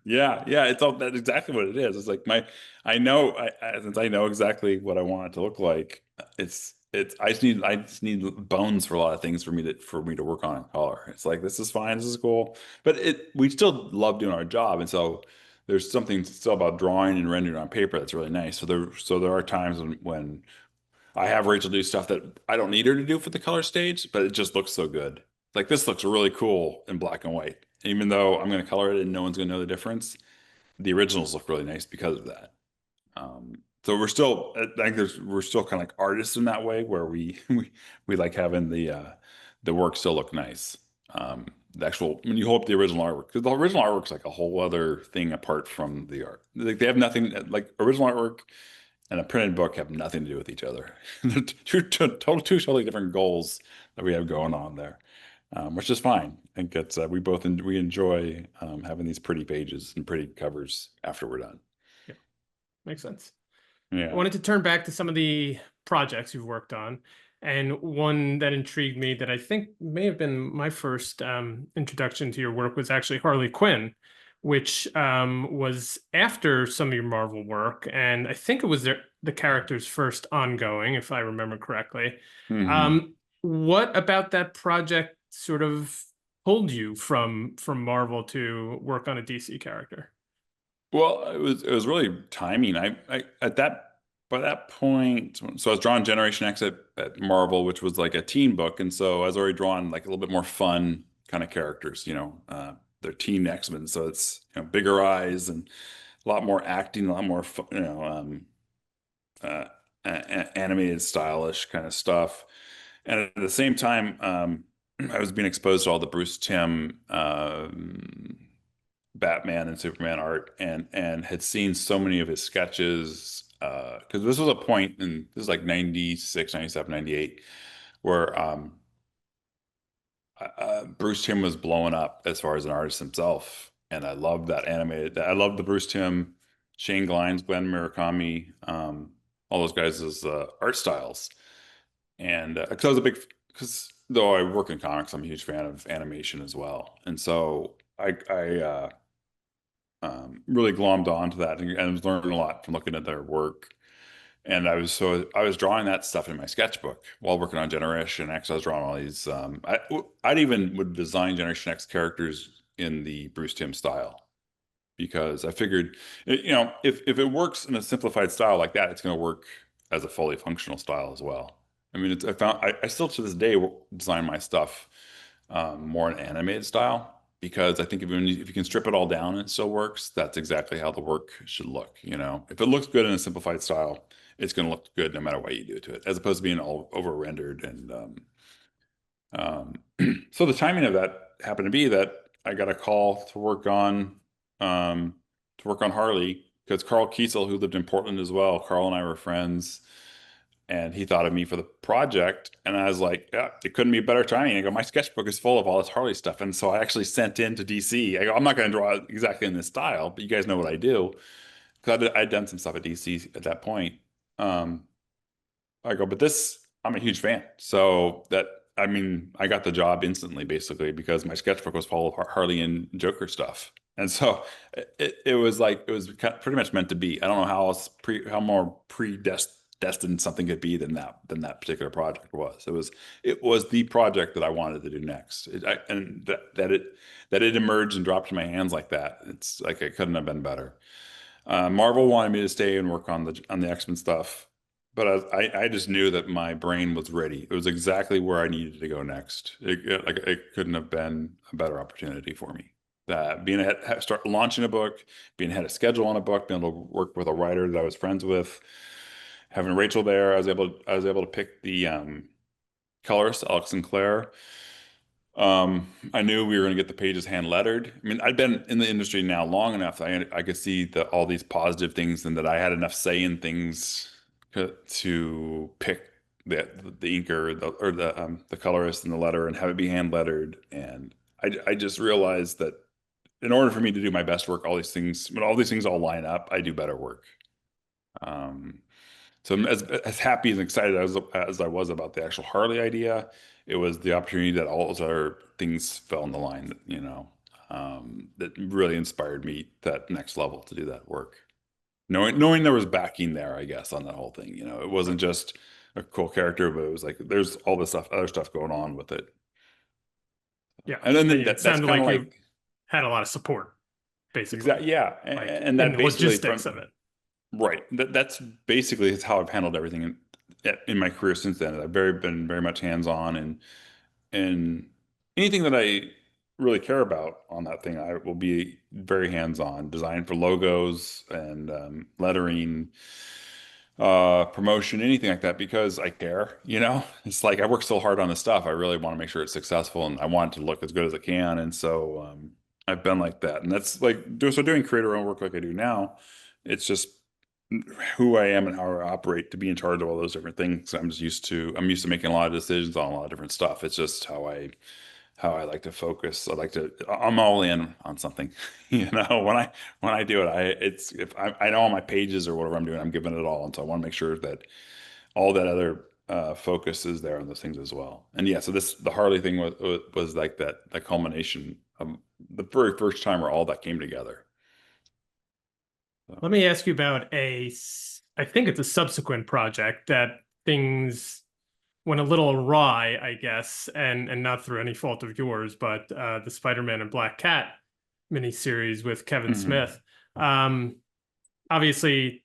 Yeah, that's exactly what it is. It's like since I know exactly what I want it to look like, I just need bones for a lot of things for me to work on in color. It's like this is fine, this is cool, but we still love doing our job, and so there's something still about drawing and rendering on paper that's really nice. So there are times when I have Rachel do stuff that I don't need her to do for the color stage, but it just looks so good. Like this looks really cool in black and white. Even though I'm going to color it and no one's going to know the difference, the originals look really nice because of that. So I think we're still kind of like artists in that way, where we like having the work still look nice. The actual when you hold up the original artwork, because the original artwork's like a whole other thing apart from the art. Like they have nothing like original artwork and a printed book have nothing to do with each other. They're two totally different goals that we have going on there, which is fine. I think we enjoy having these pretty pages and pretty covers after we're done. Yeah. Makes sense. I Yeah. wanted to turn back to some of the projects you've worked on. And one that intrigued me that I think may have been my first introduction to your work was actually Harley Quinn, which was after some of your Marvel work. And I think it was the character's first ongoing, if I remember correctly. Hmm. What about that project sort of pulled you from Marvel to work on a DC character? Well, it was really timing. I at that by that point, so I was drawing Generation X at Marvel, which was like a teen book, and so I was already drawing like a little bit more fun kind of characters. They're teen X-Men, so it's bigger eyes and a lot more acting, a lot more uh, animated, stylish kind of stuff. And at the same time, I was being exposed to all the Bruce Timm Batman and Superman art and had seen so many of his sketches because this was a point in this is like 96, 97, 98 where Bruce Timm was blowing up as far as an artist himself. And I loved that animated. I loved the Bruce Timm, Shane Glines, Glenn Murakami, all those guys' art styles. And because I was a big, because though I work in comics, I'm a huge fan of animation as well. And so I really glommed onto that and was learning a lot from looking at their work. And I was drawing that stuff in my sketchbook while working on Generation X. I was drawing all these. I'd even would design Generation X characters in the Bruce Timm style because I figured, if it works in a simplified style like that, it's going to work as a fully functional style as well. I mean, I still to this day design my stuff more in animated style because I think if you can strip it all down and it still works, that's exactly how the work should look. If it looks good in a simplified style, it's going to look good no matter what you do to it, as opposed to being all over rendered. And so the timing of that happened to be that I got a call um, to work on Harley because Carl Kiesel, who lived in Portland as well, Carl and I were friends and he thought of me for the project. And I was like, yeah, it couldn't be better timing. I go, my sketchbook is full of all this Harley stuff. And so I actually sent in to DC. I go, I'm not going to draw exactly in this style, but you guys know what I do. Because I'd done some stuff at DC at that point. I go, but I'm a huge fan. So that I mean, I got the job instantly, basically, because my sketchbook was full of Harley and Joker stuff. And so it was like it was pretty much meant to be. I don't know how else how more predestined something could be than that particular project was. It was the project that I wanted to do next. And that it emerged and dropped in my hands like that. It's like it couldn't have been better. Marvel wanted me to stay and work on the X-Men stuff, but I just knew that my brain was ready. It was exactly where I needed to go next. It couldn't have been a better opportunity for me. That being ahead, start launching a book, being ahead of schedule on a book, being able to work with a writer that I was friends with, having Rachel there, I was able to pick the colorist, Alex Sinclair. I knew we were going to get the pages hand lettered. I mean, I'd been in the industry now long enough that I could see all these positive things and that I had enough say in things to pick the inker or the colorist and the letter and have it be hand lettered. And I just realized that in order for me to do my best work, all these things, when all these things all line up, I do better work. Um, so I'm as happy and excited as I was about the actual Harley idea, it was the opportunity that all those other things fell in the line, that really inspired me that next level to do that work. Knowing there was backing there, I guess, on that whole thing. It wasn't just a cool character, but it was like there's all this other stuff going on with it. Yeah. And then It that's sounded kind of like you like had a lot of support, basically, exactly, yeah, like and in that the basically logistics from of it. right. That's basically how I've handled everything in my career since then. I've been very much hands-on and anything that I really care about on that thing, I will be very hands-on. Design for logos and lettering, promotion, anything like that, because I care, It's like I work so hard on this stuff. I really want to make sure it's successful and I want it to look as good as it can. And so I've been like that. And that's like doing creator own work like I do now. It's just who I am and how I operate to be in charge of all those different things. I'm used to making a lot of decisions on a lot of different stuff. It's just how I like to focus. I'm all in on something. When I do it, it's if I know on my pages or whatever I'm doing, I'm giving it all. And so I want to make sure that all that other focus is there on those things as well. And yeah, so the Harley thing was like that culmination of the very first time where all that came together. So. Let me ask you about I think it's a subsequent project that things went a little awry, I guess, and not through any fault of yours, but the Spider-Man and Black Cat miniseries with Kevin Mhm. Smith. Um, Obviously,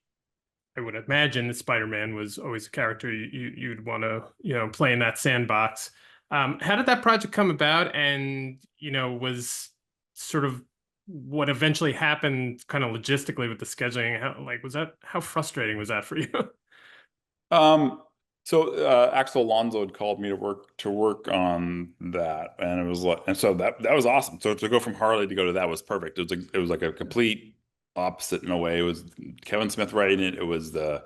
I would imagine that Spider-Man was always a character you'd want to, play in that sandbox. How did that project come about? And, was sort of what eventually happened kind of logistically with the scheduling? How frustrating was that for you? Um, Axel Alonso had called me to work on that, and it was like, and so that was awesome. So to go from Harley to go to that was perfect. It was like a complete opposite in a way. It was Kevin Smith writing it. It was a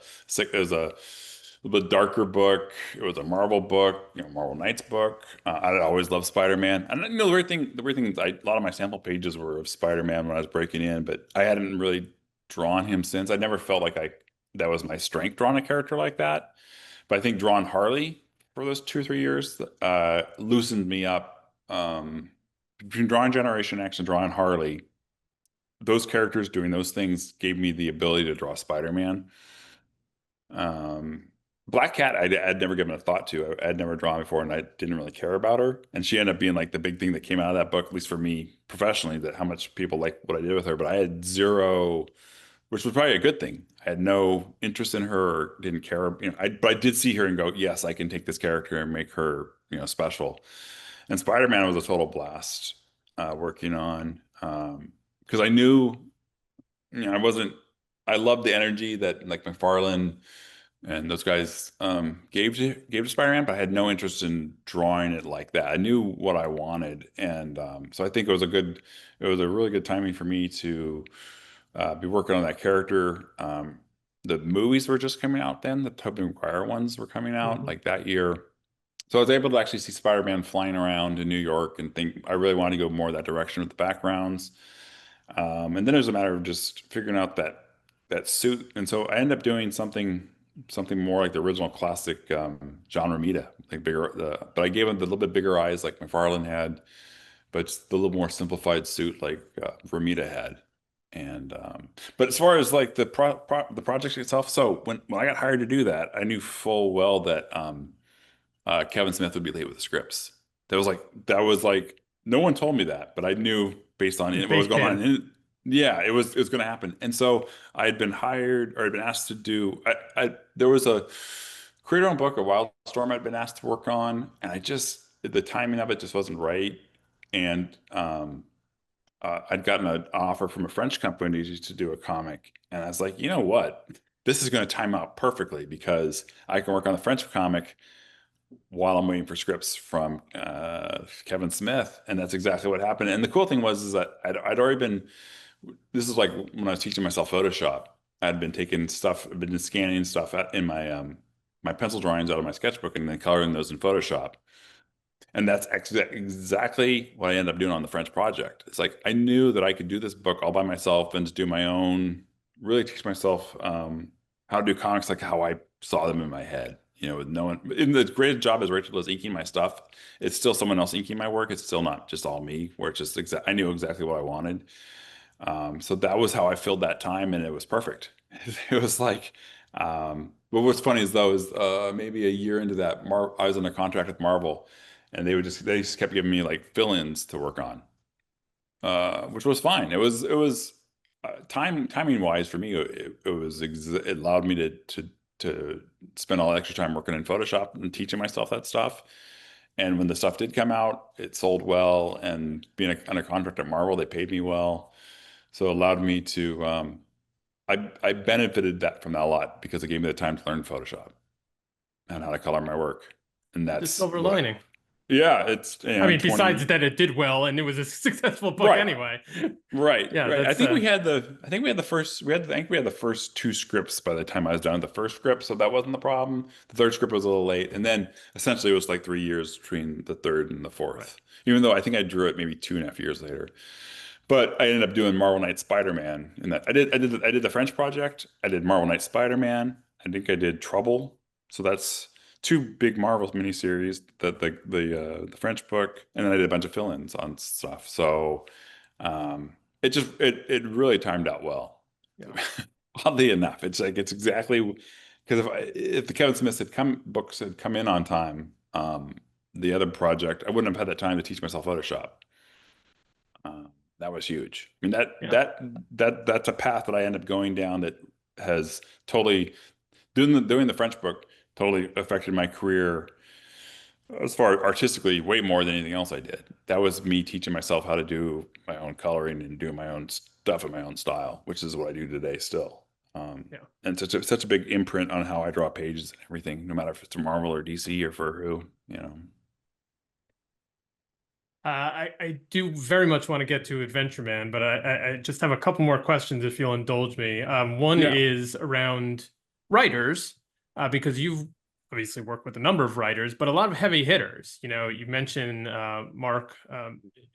little bit darker book. It was a Marvel book, Marvel Knights book. I always loved Spider-Man, and the weird thing is, a lot of my sample pages were of Spider-Man when I was breaking in, but I hadn't really drawn him since. I never felt like I that was my strength drawing a character like that. But I think drawing Harley for those 2 or 3 years loosened me up. Between drawing Generation X and drawing Harley, those characters doing those things gave me the ability to draw Spider-Man. Um, Black Cat, I'd never given a thought to. I'd never drawn before, and I didn't really care about her. And she ended up being like the big thing that came out of that book, at least for me professionally, that how much people like what I did with her. But I had zero, which was probably a good thing. I had no interest in her or didn't care. But I did see her and go, yes, I can take this character and make her, special. And Spider-Man was a total blast working on because I knew, I wasn't. I loved the energy that like McFarlane and those guys gave to Spider-Man, but I had no interest in drawing it like that. I knew what I wanted, and so I think it was a really good timing for me to be working on that character. The movies were just coming out then. The Tobey Maguire ones were coming out Mhm. like that year. So I was able to actually see Spider-Man flying around in New York and think I really wanted to go more that direction with the backgrounds. And then it was a matter of just figuring out that suit. And so I ended up doing something. something more like the original classic John Romita, like bigger. But I gave him the little bit bigger eyes like McFarlane had, but just the little more simplified suit like Romita had. And but as far as like the project itself, so when I got hired to do that, I knew full well that Kevin Smith would be late with the scripts. That was like no one told me that, but I knew based on what was Baked going on. in. Yeah, it was going to happen. And so I had been hired or I'd been asked to do. There was a creator-owned book, a Wildstorm, I'd been asked to work on, and I just the timing of it just wasn't right. And I'd gotten an offer from a French company to do a comic, and I was like, you know what? This is going to time out perfectly because I can work on the French comic while I'm waiting for scripts from Kevin Smith, and that's exactly what happened. And the cool thing was is that I'd already been. This is like when I was teaching myself Photoshop. I'd been taking stuff, I'd been scanning stuff in my pencil drawings out of my sketchbook and then coloring those in Photoshop. And that's exactly what I ended up doing on the French project. It's like I knew that I could do this book all by myself and just do my own, really teach myself how to do comics like how I saw them in my head. With no one. And the great job as Rachel is inking my stuff. It's still someone else inking my work. It's still not just all me. Where it's just I knew exactly what I wanted. So that was how I filled that time, and it was perfect. It was like, but what's funny is though is maybe a year into that, I was in a contract with Marvel, and they just kept giving me like fill-ins to work on, which was fine. It was timing wise for me. It allowed me to spend all that extra time working in Photoshop and teaching myself that stuff. And when the stuff did come out, it sold well. And being on a contract at Marvel, they paid me well. So it allowed me to, I benefited from that a lot because it gave me the time to learn Photoshop and how to color my work. And The that's silver what, lining. yeah, it's, I mean, besides 20, that, it did well and it was a successful book right, anyway. right, Yeah, right. that's I think we had the first, I think we had the first two scripts by the time I was done with the first script. So that wasn't the problem. The third script was a little late. And then essentially it was like 3 years between the third and the right. fourth, even though I think I drew it maybe 2.5 years later. But I ended up doing Marvel Knight Spider-Man, and that I did the French project. I did Marvel Knight Spider-Man. I think I did Trouble. So that's two big Marvel miniseries. The French book, and then I did a bunch of fill-ins on stuff. So it really timed out well. Yeah. Oddly enough, it's like it's exactly because if the Kevin Smith books had come in on time, the other project I wouldn't have had that time to teach myself Photoshop. Uh, that was huge. I mean Yeah. that's a path that I end up going down that has totally doing the French book totally affected my career as far artistically way more than anything else I did. That was me teaching myself how to do my own coloring and do my own stuff in my own style, which is what I do today still. Yeah. And such a big imprint on how I draw pages and everything, no matter if it's Marvel or DC or for who. I do very much want to get to Adventureman, but I just have a couple more questions if you'll indulge me. One Yeah. is around writers, because you've obviously worked with a number of writers, but a lot of heavy hitters. You mentioned Mark.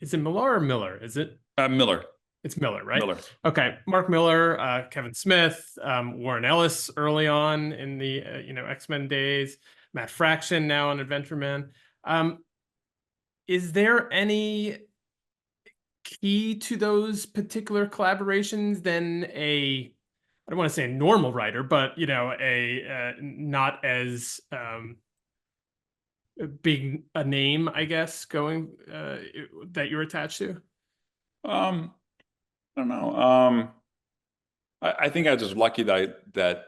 Is it Millar or Miller? Is it? Miller. It's Miller, right? Miller. Okay, Mark Miller, Kevin Smith, Warren Ellis early on in the X-Men days, Matt Fraction now on Adventureman. Is there any key to those particular collaborations than I don't want to say a normal writer, but a not as big a name, I guess, going that you're attached to? Um, I don't know. I think I was just lucky that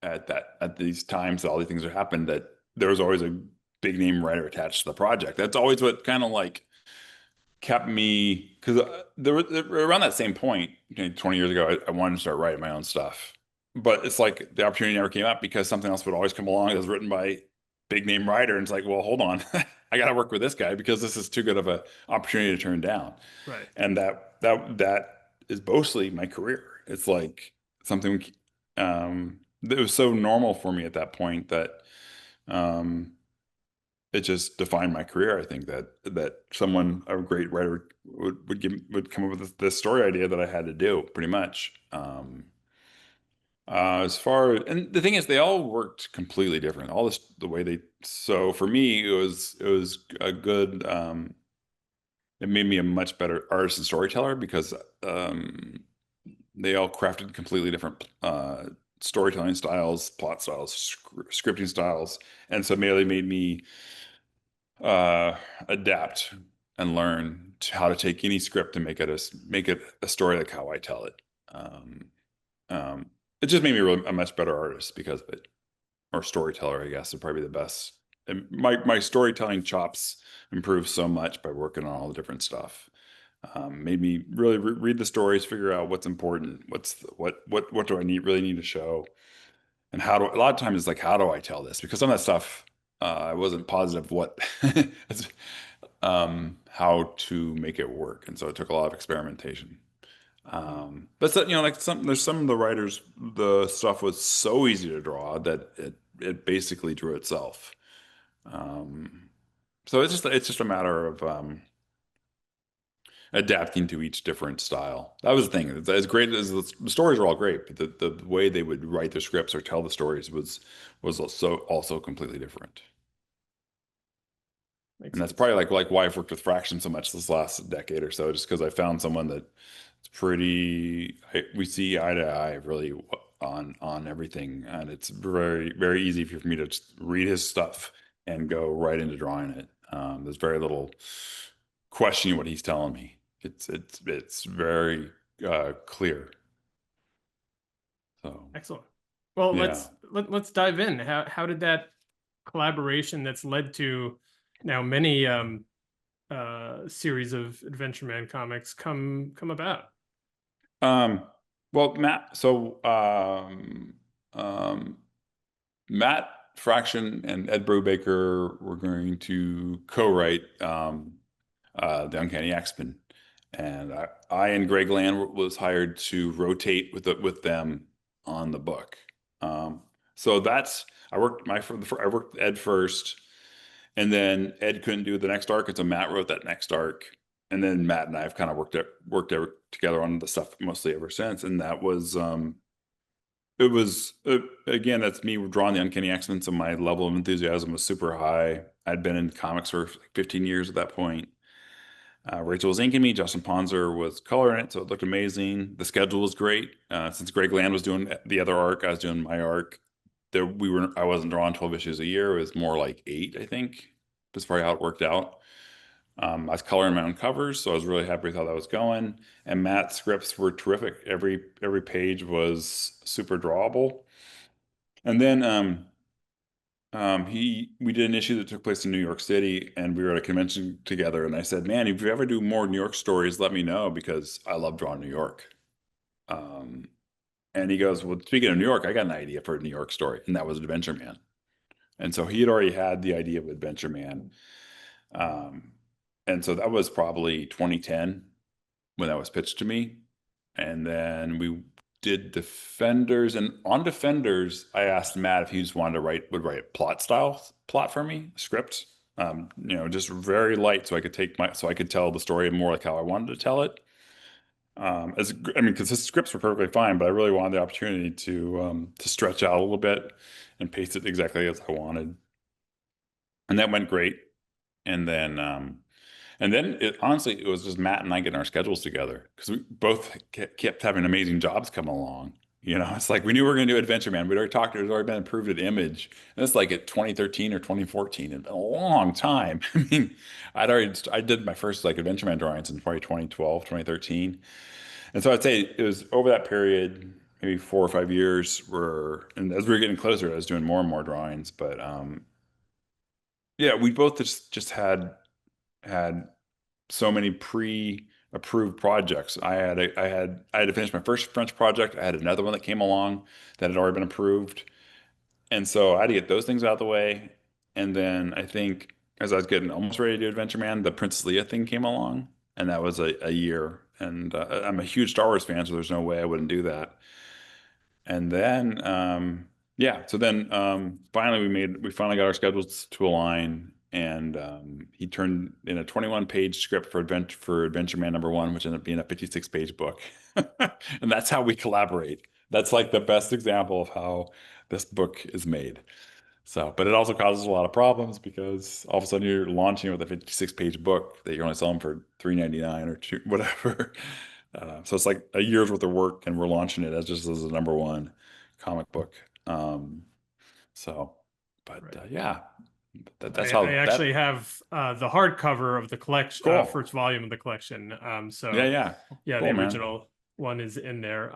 at these times that all these things have happened that there was always a big name writer attached to the project. That's always what kind of like kept me because around that same point, 20 years ago, I wanted to start writing my own stuff. But it's like the opportunity never came up because something else would always come along that was written by big name writer, and it's like, well, hold on, I got to work with this guy because this is too good of an opportunity to turn down. Right. And that is mostly my career. It's like something that was so normal for me at that point that um, it just defined my career. I think that someone, a great writer, would come up with this story idea that I had to do pretty much. And the thing is, they all worked completely different. All this, the way they, so for me, it was a good, it made me a much better artist and storyteller because um, they all crafted completely different storytelling styles, plot styles, scripting styles, and so it mainly made me adapt and learn how to take any script and make it a story like how I tell it. Um, um, it just made me really a much better artist because of it, or storyteller, I guess, would probably be the best. And my storytelling chops improved so much by working on all the different stuff. Made me really read the stories, figure out what's important, what do I really need to show, and how do a lot of times it's like how do I tell this? Because some of that stuff I wasn't positive what how to make it work, and so it took a lot of experimentation. But so, like there's some of the writers, the stuff was so easy to draw that it basically drew itself. Um, so it's just a matter of adapting to each different style. That was the thing. As great as the stories were all great, but the way they would write the scripts or tell the stories was also completely different. Makes And that's sense. probably like why I've worked with Fraction so much this last decade or so, just because I found someone that it's we see eye to eye really on everything, and it's very very easy for me to just read his stuff and go right into drawing it. There's very little questioning what he's telling me. It's very clear. So Excellent. Well, yeah. let's dive in. How did that collaboration that's led to now many series of Adventureman comics come about? Um, well, um, Matt Fraction and Ed Brubaker were going to co-write the Uncanny X-Men, and I and Greg Land was hired to rotate with them on the book. So that's I worked with Ed first, and then Ed couldn't do the next arc, and so Matt wrote that next arc, and then Matt and I have kind of together on the stuff mostly ever since, and that was it was again, that's me drawing the Uncanny X-Men, so my level of enthusiasm was super high. I'd been in comics for like 15 years at that point. Rachel was inking me, Justin Ponzer was coloring it, so it looked amazing. The schedule was great. Since Greg Land was doing the other arc, I was doing my arc. I wasn't drawing 12 issues a year. It was more like eight, I think. That's probably how it worked out. I was coloring my own covers, so I was really happy with how that was going. And Matt's scripts were terrific. Every page was super drawable. And then we did an issue that took place in New York City, and we were at a convention together. And I said, "Man, if you ever do more New York stories, let me know because I love drawing New York." Um, and he goes, "Well, speaking of New York, I got an idea for a New York story," and that was Adventure Man. And so he had already had the idea of Adventure Man. Um, and so that was probably 2010 when that was pitched to me. And then we did Defenders, and on Defenders, I asked Matt if he just wanted to write plot for me, script. Just very light, so I could tell the story more like how I wanted to tell it. Because his scripts were perfectly fine, but I really wanted the opportunity to stretch out a little bit and paste it exactly as I wanted, and that went great. And then honestly, it was just Matt and I getting our schedules together because we both kept having amazing jobs come along. It's like we knew we were going to do Adventure Man. We'd already talked, it had already been approved at Image. And it's like at 2013 or 2014. It'd been a long time. I mean, I did my first like Adventure Man drawings in probably 2012, 2013. And so I'd say it was over that period, maybe 4 or 5 years and as we were getting closer, I was doing more and more drawings. But yeah, we both just had so many pre-approved projects. I had to finish my first French project. I had another one that came along that had already been approved. And so I had to get those things out of the way. And then I think as I was getting almost ready to do Adventure Man, the Princess Leia thing came along, and that was a year. And I'm a huge Star Wars fan, so there's no way I wouldn't do that. And then, yeah, so then finally we finally got our schedules to align, and he turned in a 21-page script for Adventure Man #1, which ended up being a 56-page book, and that's how we collaborate. That's like the best example of how this book is made. So, but it also causes a lot of problems because all of a sudden you're launching with a 56-page book that you're only selling for 3.99 or two, whatever. So it's like a year's worth of work, and we're launching it as just as a number one comic book. Um, so, but Right. yeah, that's I how actually that have the hardcover of the collection, cool. first volume of the collection. Yeah, So yeah, yeah, the cool, man. original one is in there.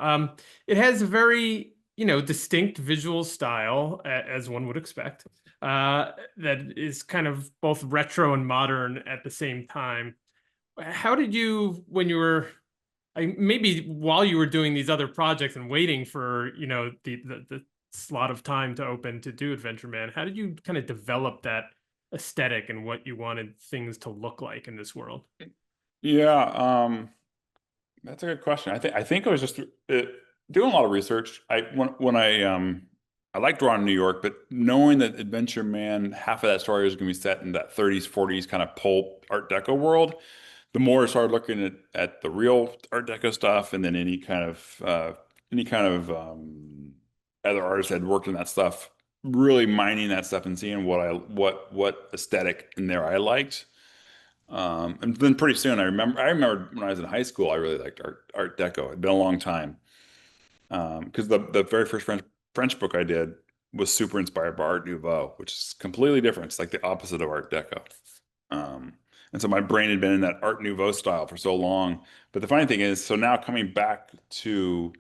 It has a very, distinct visual style, as one would expect, that is kind of both retro and modern at the same time. How did you, when you were, maybe while you were doing these other projects and waiting for, the slot of time to open to do Adventureman, how did you kind of develop that aesthetic and what you wanted things to look like in this world? Yeah, that's a good question. I think I was just doing a lot of research. I like drawing New York, but knowing that Adventure Man, half of that story was going to be set in that 30s, 40s kind of pulp Art Deco world. The more I started looking at the real Art Deco stuff, and then any kind of other artists that had worked in that stuff, really mining that stuff and seeing what aesthetic in there I liked. And then pretty soon, I remember when I was in high school, I really liked Art Deco. It'd been a long time because the very first French book I did was super inspired by Art Nouveau, which is completely different. It's like the opposite of Art Deco. Um, and so my brain had been in that Art Nouveau style for so long. But the funny thing is, so now coming back to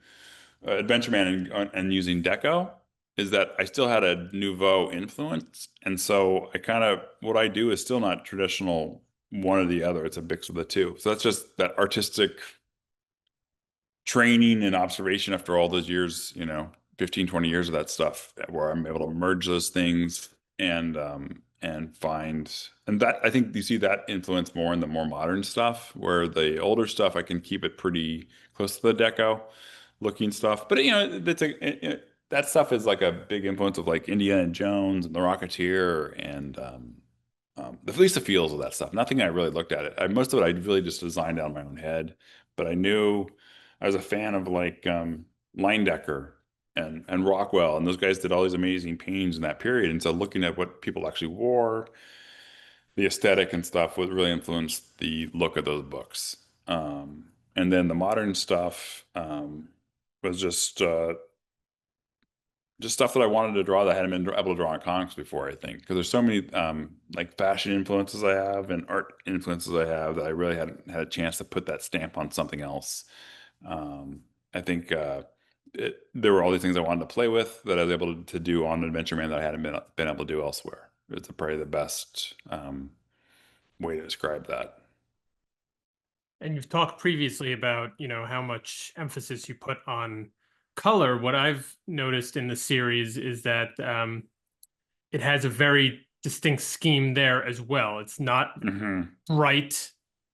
Adventureman and using Deco is that I still had a Nouveau influence. And so I kind of, what I do is still not traditional one or the other. It's a mix of the two. So that's just that artistic training and observation after all those years, 15, 20 years of that stuff, where I'm able to merge those things and find, and that I think you see that influence more in the more modern stuff, where the older stuff I can keep it pretty close to the deco looking stuff. But that stuff is like a big influence of like Indiana Jones and The Rocketeer and at least the feels of that stuff. Nothing I really looked at it. Most of it I really just designed out in my own head. But I knew I was a fan of like Leyendecker and Rockwell, and those guys did all these amazing paintings in that period. And so looking at what people actually wore, the aesthetic and stuff, would really influence the look of those books. And then the modern stuff was just stuff that I wanted to draw that I hadn't been able to draw in comics before, I think. Because there's so many like fashion influences I have and art influences I have that I really hadn't had a chance to put that stamp on something else. Um, I think there were all these things I wanted to play with that I was able to do on Adventure Man that I hadn't been able to do elsewhere. It's probably the best way to describe that. And you've talked previously about, how much emphasis you put on color. What I've noticed in the series is that it has a very distinct scheme there as well. It's not Hmm. bright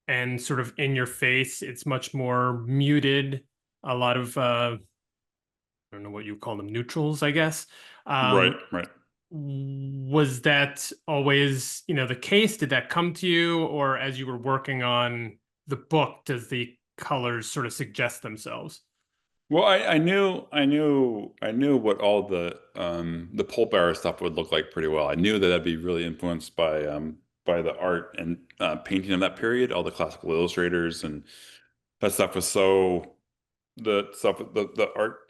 and sort of in your face. It's much more muted. A lot of I don't know what you call them, neutrals, I guess. Right, Um, right. was that always, the case? Did that come to you, or as you were working on the book, does the colors sort of suggest themselves? Well, I knew what all the pulp era stuff would look like pretty well. I knew that that'd be really influenced by the art and painting of that period, all the classical illustrators and that stuff was so the stuff the art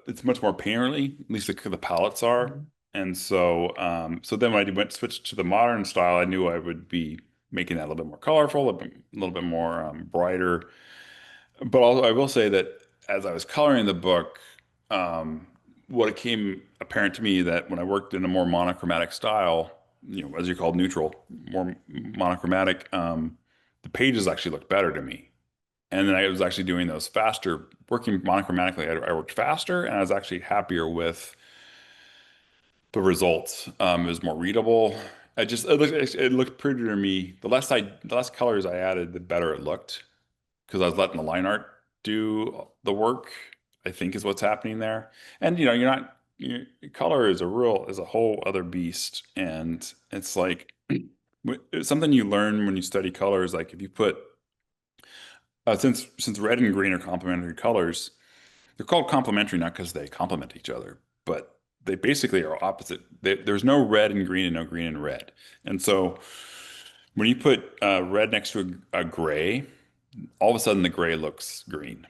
it's much more painterly, at least the palettes are. Mhm. And so then when I went switched to the modern style, I knew I would be making that a little bit more colorful, a little bit more brighter. But also, I will say that as I was coloring the book, what it came apparent to me that when I worked in a more monochromatic style, as you called neutral, more monochromatic, the pages actually looked better to me. And then I was actually doing those faster, working monochromatically. I worked faster, and I was actually happier with the results. It was more readable. It looked prettier to me. The less colors I added, the better it looked because I was letting the line art do the work, I think is what's happening there. And you're not color is a whole other beast. And it's like it's something you learn when you study color is like if you put since red and green are complementary colors, they're called complementary not because they complement each other, but they basically are opposite. There's no red and green and no green and red. And so when you put red next to a gray, all of a sudden the gray looks green.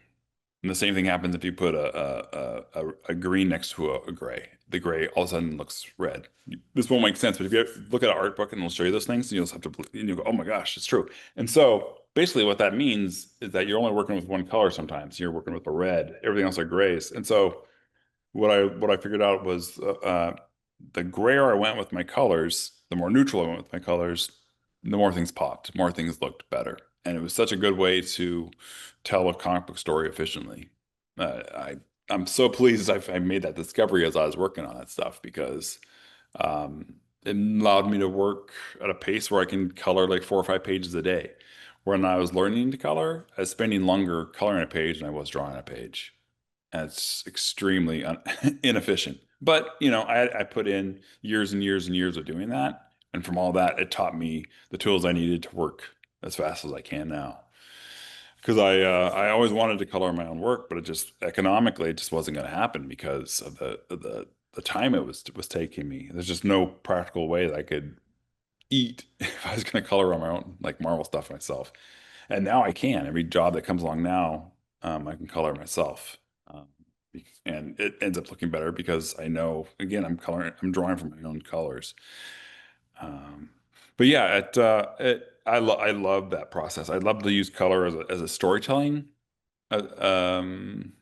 And the same thing happens if you put a green next to a gray. The gray all of a sudden looks red. This won't make sense, but if you look at an art book and it'll show you those things, and you'll just have to, and you'll go, oh my gosh, it's true. And so basically what that means is that you're only working with one color sometimes. You're working with a red, everything else are grays. And so what I figured out was the grayer I went with my colors, the more neutral I went with my colors, the more things popped, more things looked better. And it was such a good way to tell a comic book story efficiently. I'm so pleased I made that discovery as I was working on that stuff because it allowed me to work at a pace where I can color like 4 or 5 pages a day. When I was learning to color, I was spending longer coloring a page than I was drawing a page. And it's extremely inefficient. But, I put in years and years and years of doing that. And from all that, it taught me the tools I needed to work as fast as I can now. Because I always wanted to color my own work, but it just economically it just wasn't going to happen because of the time it was taking me. There's just no practical way that I could eat if I was going to color on my own like Marvel stuff myself. And now I can. Every job that comes along now, I can color myself. Um, and it ends up looking better because I know, again, I'm drawing from my own colors. Um, but yeah, I love that process. I love to use color as a storytelling uh, um,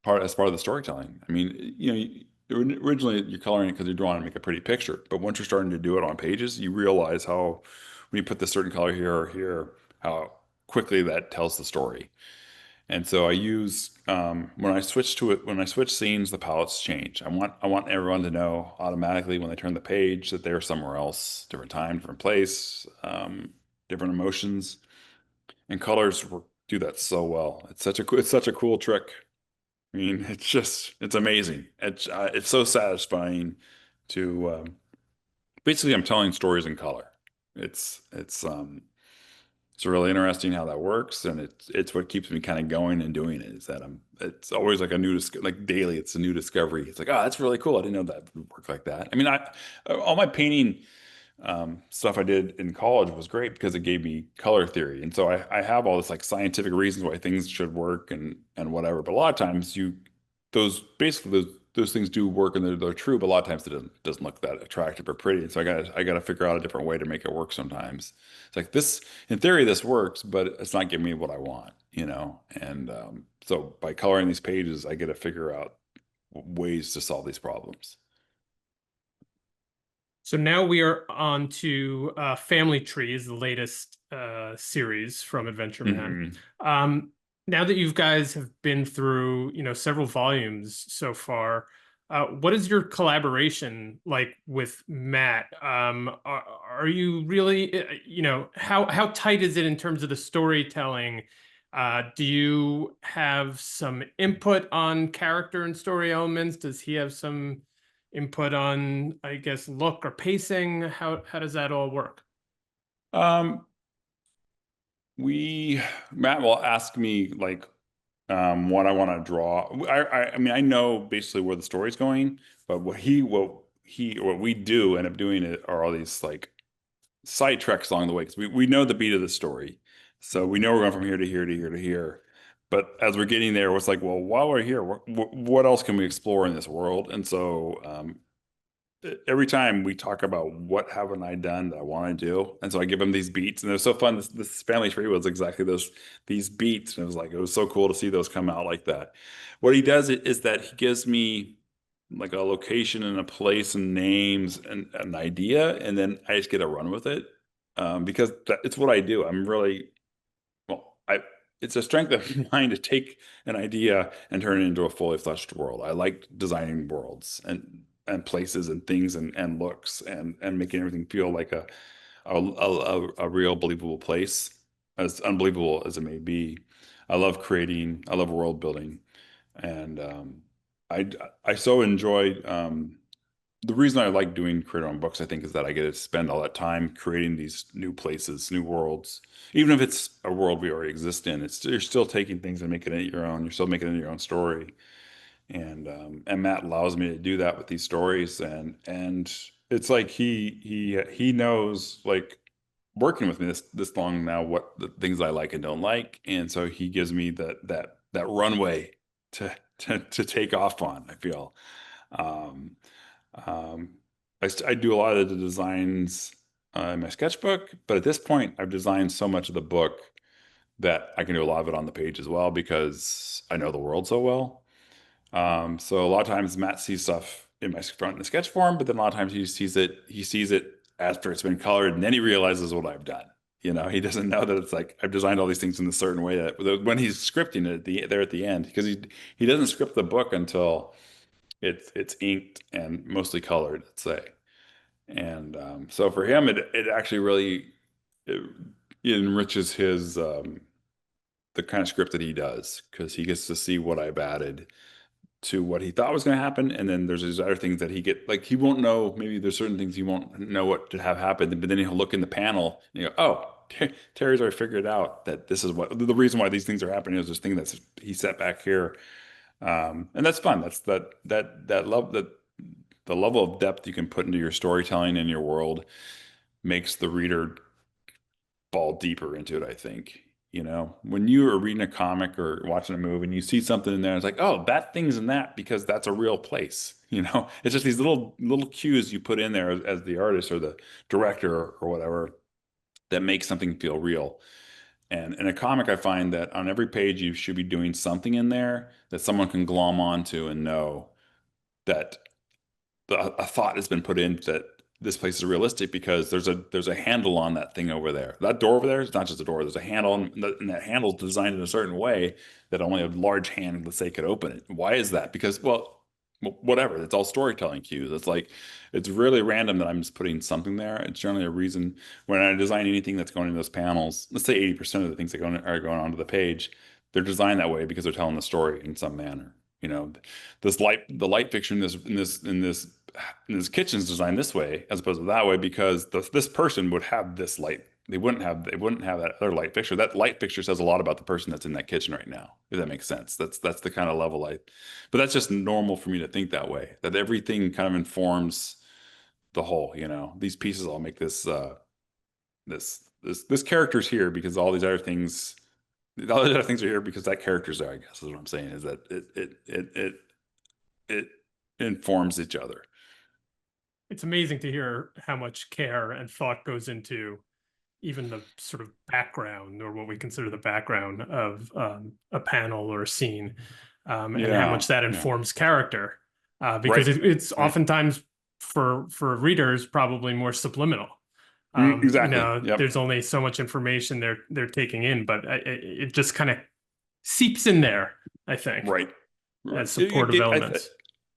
part of the storytelling. I mean, originally you're coloring it because you're drawing to make a pretty picture, but once you're starting to do it on pages, you realize how when you put this certain color here or here, how quickly that tells the story. And so I use when I switch scenes, the palettes change. I want everyone to know automatically when they turn the page that they're somewhere else, different time, different place, different emotions, and do that so well. It's such a cool trick. I mean, it's amazing. It's so satisfying to basically I'm telling stories in color. It's it's um it's really interesting how that works, and it's what keeps me kind of going and doing it. Is that it's always like a like daily. It's a new discovery. It's like, oh, that's really cool. I didn't know that would work like that. I mean, I all my painting stuff I did in college was great because it gave me color theory, and so I have all this like scientific reasons why things should work and whatever. But a lot of times those things do work and they're true, but a lot of times it doesn't look that attractive or pretty. And so I gotta figure out a different way to make it work sometimes. It's like this, in theory, this works, but it's not giving me what I want, And so by coloring these pages, I get to figure out ways to solve these problems. So now we are on to Family Trees, the latest series from Adventureman. Hmm. Um, Now that you guys have been through, several volumes so far, what is your collaboration like with Matt? Are you really, how tight is it in terms of the storytelling? Do you have some input on character and story elements? Does he have some input on, I guess, look or pacing? How does that all work? Um, we Matt will ask me like what I want to draw. I mean I know basically where the story's going, but what we do end up doing it are all these like side treks along the way because we know the beat of the story. So we know we're going from here to here to here to here. But as we're getting there, it's like, well, while we're here, what else can we explore in this world? And so every time we talk about what haven't I done that I want to do, and so I give him these beats, and they're so fun. This family tree was exactly these beats, and it was so cool to see those come out like that. What he does is that he gives me like a location and a place and names and an idea, and then I just get to run with it because it's what I do. I'm really well, it's a strength of mine to take an idea and turn it into a fully fleshed world. I like designing worlds and places and things and looks and making everything feel like a real believable place, as unbelievable as it may be. I love world building, and I I so enjoy the reason I like doing creator owned books, I think, is that I get to spend all that time creating these new places, new worlds. Even if it's a world we already exist in, you're still taking things and making it your own. You're still making it your own story. and Matt allows me to do that with these stories, and it's like he knows, like, working with me this long now, what the things I like and don't like, and so he gives me that runway to take off on, I feel. Um, um, I do a lot of the designs in my sketchbook, but at this point, I've designed so much of the book that I can do a lot of it on the page as well because I know the world so well. So a lot of times Matt sees stuff in my front in the sketch form, but then a lot of times he sees it after it's been colored, and then he realizes what I've done. He doesn't know that it's like I've designed all these things in a certain way that when he's scripting it there at the end, because he doesn't script the book until it's inked and mostly colored, let's say. And so for him, it actually really it, it enriches his the kind of script that he does because he gets to see what I've added to what he thought was going to happen, and then there's these other things that he won't know. Maybe there's certain things he won't know what to have happen, but then he'll look in the panel and you go, "Oh, Terry's already figured out that this is what the reason why these things are happening is this thing that's he set back here." And that's fun. That's that love that the level of depth you can put into your storytelling and your world makes the reader fall deeper into it, I think. When you are reading a comic or watching a movie and you see something in there, it's like, oh, that thing's in that because that's a real place. It's just these little cues you put in there as the artist or the director or whatever that make something feel real. And in a comic, I find that on every page you should be doing something in there that someone can glom onto and know that a thought has been put in that this place is realistic because there's a handle on that thing over there. That door over there is not just a door. There's a handle, and that handle's designed in a certain way that only a large hand, let's say, could open it. Why is that? Because, well, whatever. It's all storytelling cues. It's really random that I'm just putting something there. It's generally a reason when I design anything that's going in those panels. Let's say 80% of the things that are going onto the page, they're designed that way because they're telling the story in some manner. The light fixture in this kitchen is designed this way as opposed to that way because this person would have this light. They wouldn't have that other light fixture. That light fixture says a lot about the person that's in that kitchen right now, if that makes sense. That's the kind of level but that's just normal for me to think that way, that everything kind of informs the whole. These pieces all make this character's here because all these other things are here because that character's there, I guess is what I'm saying, is that it informs each other. It's amazing to hear how much care and thought goes into even the sort of background or what we consider the background of a panel or a scene, and how Yeah, much that yeah. informs character, because Right, it's right. oftentimes for readers probably more subliminal. Exactly. Yep. There's only so much information they're taking in, but it just kind of seeps in there, I think, Right. Right. as supportive elements.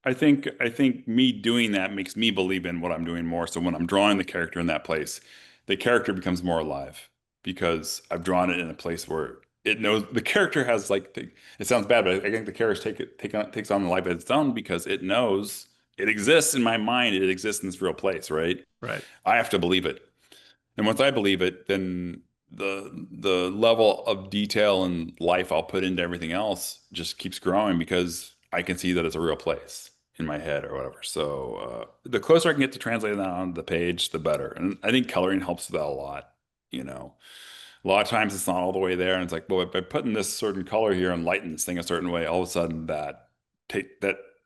I think me doing that makes me believe in what I'm doing more. So when I'm drawing the character in that place, the character becomes more alive because I've drawn it in a place where it knows the character has it sounds bad, but I think the character takes on the life of its own because it knows it exists in my mind. It exists in this real place, right? Right. I have to believe it. And once I believe it, then the level of detail and life I'll put into everything else just keeps growing because I can see that it's a real place in my head or whatever. So the closer I can get to translating that onto the page, the better. And I think coloring helps with that a lot. You know, a lot of times it's not all the way there, and it's like, well, by putting this certain color here and lighting this thing a certain way, all of a sudden that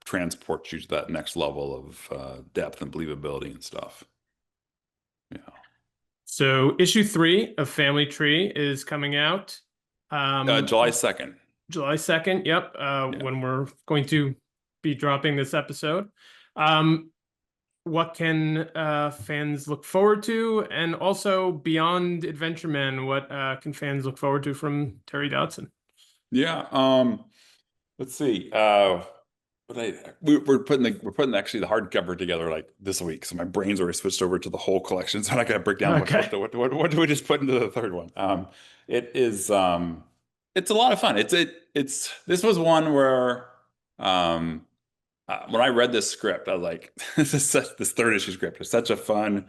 transports you to that next level of depth and believability and stuff. Yeah. So issue 3 of Family Tree is coming out July 2nd. July 2nd. Yep. Yeah. When we're going to be dropping this episode. Um, what can fans look forward to? And also beyond Adventureman, what can fans look forward to from Terry Dodson? Yeah. Let's see. We're putting actually the hardcover together like this week. So my brain's already switched over to the whole collection. So I gotta break down Okay. what do we just put into the third one? It is it's a lot of fun. It's this was one where when I read this script, I was like, this third issue script is such a fun.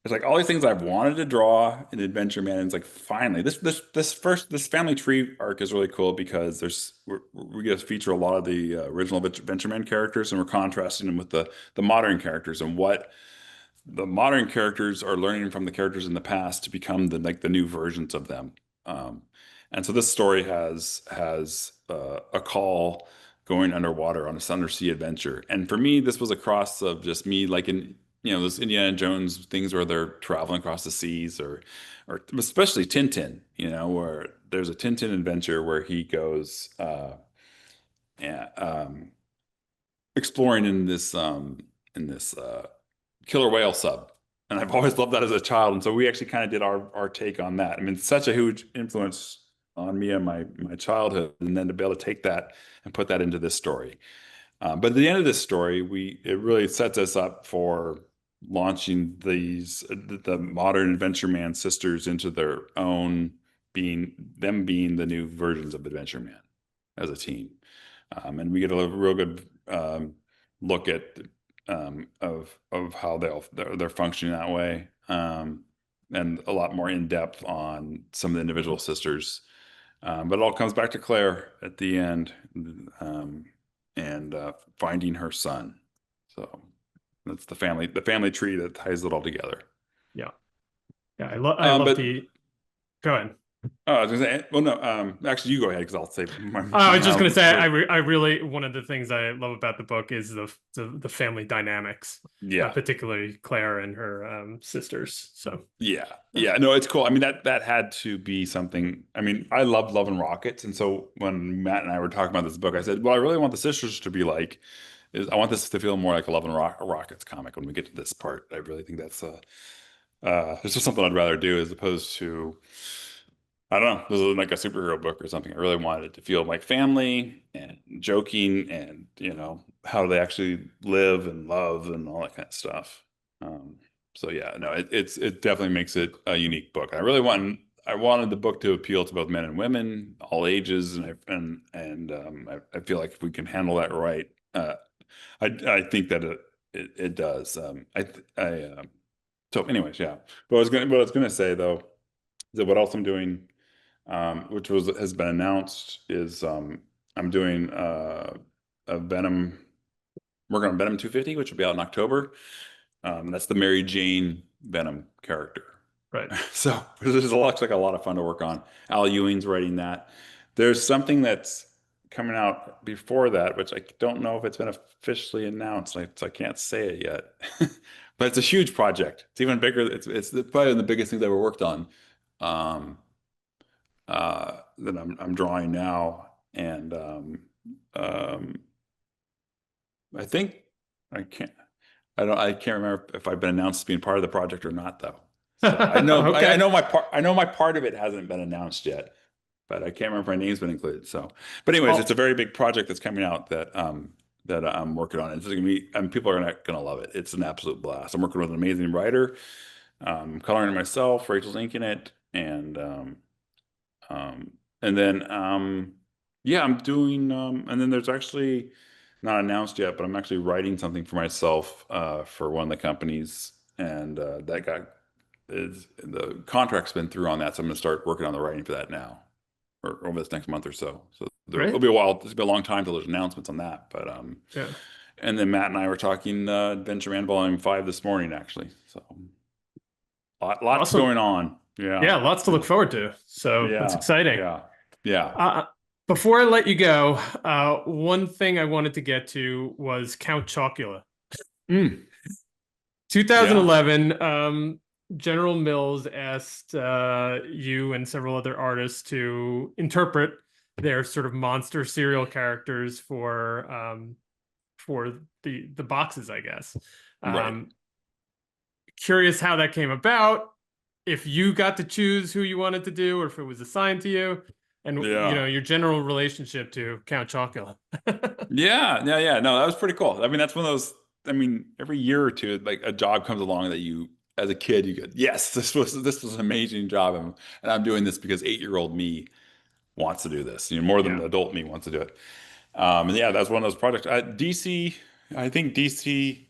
it's like all these things I've wanted to draw in Adventure Man. And it's like finally, this family tree arc is really cool because we get to feature a lot of the original Adventure Man characters, and we're contrasting them with the modern characters and what the modern characters are learning from the characters in the past to become the new versions of them. Um, and so this story has a call going underwater on this undersea adventure. And for me, this was a cross of just me like in those Indiana Jones things where they're traveling across the seas, or especially Tintin, where there's a Tintin adventure where he goes yeah, exploring in this killer whale sub. And I've always loved that as a child. And so we actually kind of did our take on that. I mean, it's such a huge influence on me and my childhood. And then to be able to take that and put that into this story. But at the end of this story, it really sets us up for launching the modern Adventure Man sisters into their own being the new versions of Adventure Man as a team. And we get a real good look at of how they're functioning that way, and a lot more in depth on some of the individual sisters. But it all comes back to Claire at the end, and finding her son. So that's the family tree that ties it all together. Yeah. Yeah. I love But the, go ahead. I was gonna say, well, no, actually, you go ahead because I'll say I was just gonna say, my I really, one of the things I love about the book is the family dynamics, yeah. particularly Claire and her sisters. So Yeah. yeah. Yeah. No, it's cool. I mean, that had to be something. I mean, I love Love and Rockets. And so when Matt and I were talking about this book, I said, well, I really want the sisters to be like, I want this to feel more like a Love and Rockets comic when we get to this part. I really think it's just something I'd rather do as opposed to, I don't know, this is like a superhero book or something. I really wanted it to feel like family and joking and, how they actually live and love and all that kind of stuff. Um, so yeah, no, it definitely makes it a unique book. I wanted the book to appeal to both men and women, all ages, I feel like if we can handle that right, I think that it does. So anyways, yeah. What I was gonna say though is that what else I'm doing, which has been announced, is I'm doing a Venom, working on Venom 250, which will be out in October. That's the Mary Jane Venom character. Right. So looks like a lot of fun to work on. Al Ewing's writing that. There's something that's coming out before that, which I don't know if it's been officially announced. So I can't say it yet. But it's a huge project. It's even bigger. It's probably the biggest thing that ever worked on. Um, that I'm drawing now, and um, I think I can't. I can't remember if I've been announced as being part of the project or not, though. So I Okay. know my part. I know my part of it hasn't been announced yet, but I can't remember if my name's been included. So, but anyways, it's a Well, very big project that's coming out that I'm working on. It's gonna be, and people are gonna love it. It's an absolute blast. I'm working with an amazing writer. Coloring it myself. Rachel's inking it, and then yeah, I'm doing and then there's actually not announced yet, but I'm actually writing something for myself for one of the companies, and that got is the contract's been through on that, so I'm gonna start working on the writing for that now, or over this next month or so. So it'll great. be a while. It'll be a long time till there's announcements on that, but Yeah. and then Matt and I were talking Adventureman Volume 5 this morning, actually. So lots Awesome. going on. Yeah. Yeah, lots to Yeah. look forward to. So that's Yeah. exciting. Yeah. Yeah. Uh, Before I let you go, one thing I wanted to get to was Count Chocula. Mm. Yeah. 2011, General Mills asked you and several other artists to interpret their sort of monster serial characters for the boxes, I guess. Right. Um, Curious how that came about, if you got to choose who you wanted to do, or if it was assigned to you, and Yeah. your general relationship to Count Chocula. Yeah. Yeah. Yeah. No, that was pretty cool. I mean, that's one of those, I mean, every year or two, like a job comes along that you, as a kid, you go, yes, this was an amazing job. And I'm doing this because 8-year-old me wants to do this, more than Yeah. the adult me wants to do it. And yeah, that's one of those projects. DC, I think DC.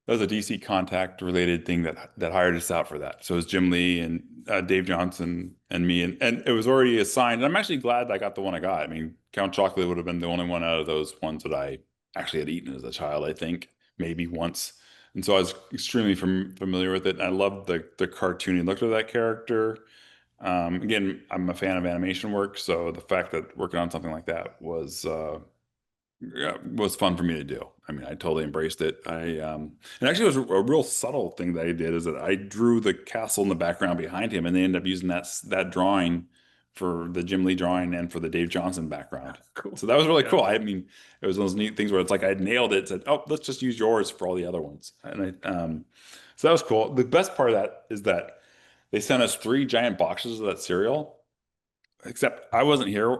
that was a DC Contact related thing that hired us out for that. So it was Jim Lee and Dave Johnson and me, and it was already assigned. And I'm actually glad I got the one I got. I mean, Count Chocula would have been the only one out of those ones that I actually had eaten as a child, I think, maybe once. And so I was extremely familiar with it. And I loved the cartoony look of that character. Again, I'm a fan of animation work, so the fact that working on something like that was yeah, was fun for me to do. I mean, I totally embraced it. And actually, it was a real subtle thing that I did is that I drew the castle in the background behind him, and they ended up using that drawing for the Jim Lee drawing and for the Dave Johnson background. Cool. So that was really Yeah. cool. I mean, it was those neat things where it's like I nailed it. Said, "Oh, let's just use yours for all the other ones," so that was cool. The best part of that is that they sent us three giant boxes of that cereal. Except I wasn't here.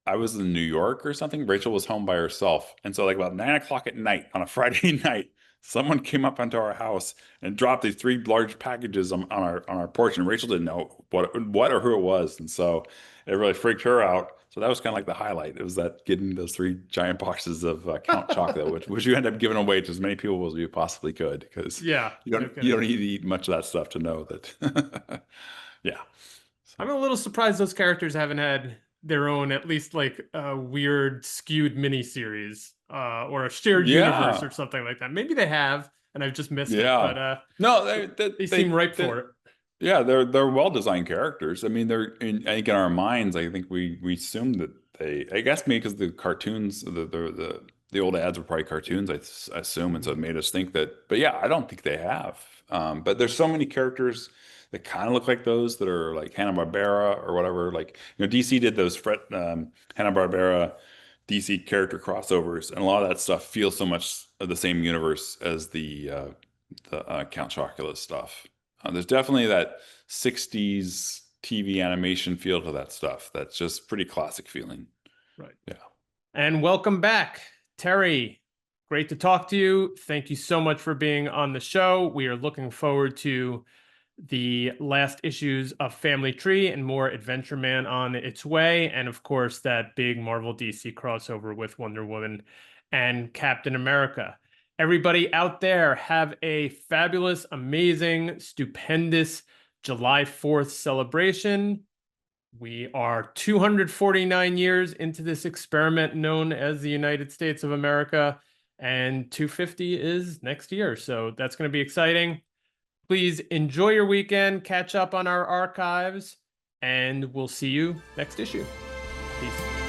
I was in New York or something. Rachel was home by herself. And so like about 9 o'clock at night on a Friday night, someone came up onto our house and dropped these three large packages on our porch. And Rachel didn't know what or who it was. And so it really freaked her out. So that was kind of like the highlight. It was that getting those three giant boxes of Count Chocula, which you end up giving away to as many people as you possibly could, because Yeah, no you don't kidding. need to eat much of that stuff to know that. Yeah. I'm So a little surprised those characters haven't had their own, at least like a weird skewed miniseries, or a shared universe yeah. or something like that. Maybe they have, and I've just missed it, but Yeah. No, they seem ripe they for it. yeah, they're well-designed characters. I mean, I think in our minds, I think we assume that I guess maybe because the cartoons, the old ads were probably cartoons, I assume, and so it Mhm. made us think that. But yeah, I don't think they have. But there's so many characters that kind of look like those that are like Hanna-Barbera or whatever. Like, DC did those Hanna-Barbera DC character crossovers, and a lot of that stuff feels so much of the same universe as the Count Chocula stuff. There's definitely that 60s TV animation feel to that stuff. That's just pretty classic feeling. Right. Yeah. And welcome back, Terry. Great to talk to you. Thank you so much for being on the show. We are looking forward to the last issues of Family Tree and more Adventureman on its way. And of course, that big Marvel DC crossover with Wonder Woman and Captain America. Everybody out there, have a fabulous, amazing, stupendous July 4th celebration. We are 249 years into this experiment known as the United States of America, and 250 is next year. So that's going to be exciting. Please enjoy your weekend, catch up on our archives, and we'll see you next issue. Peace.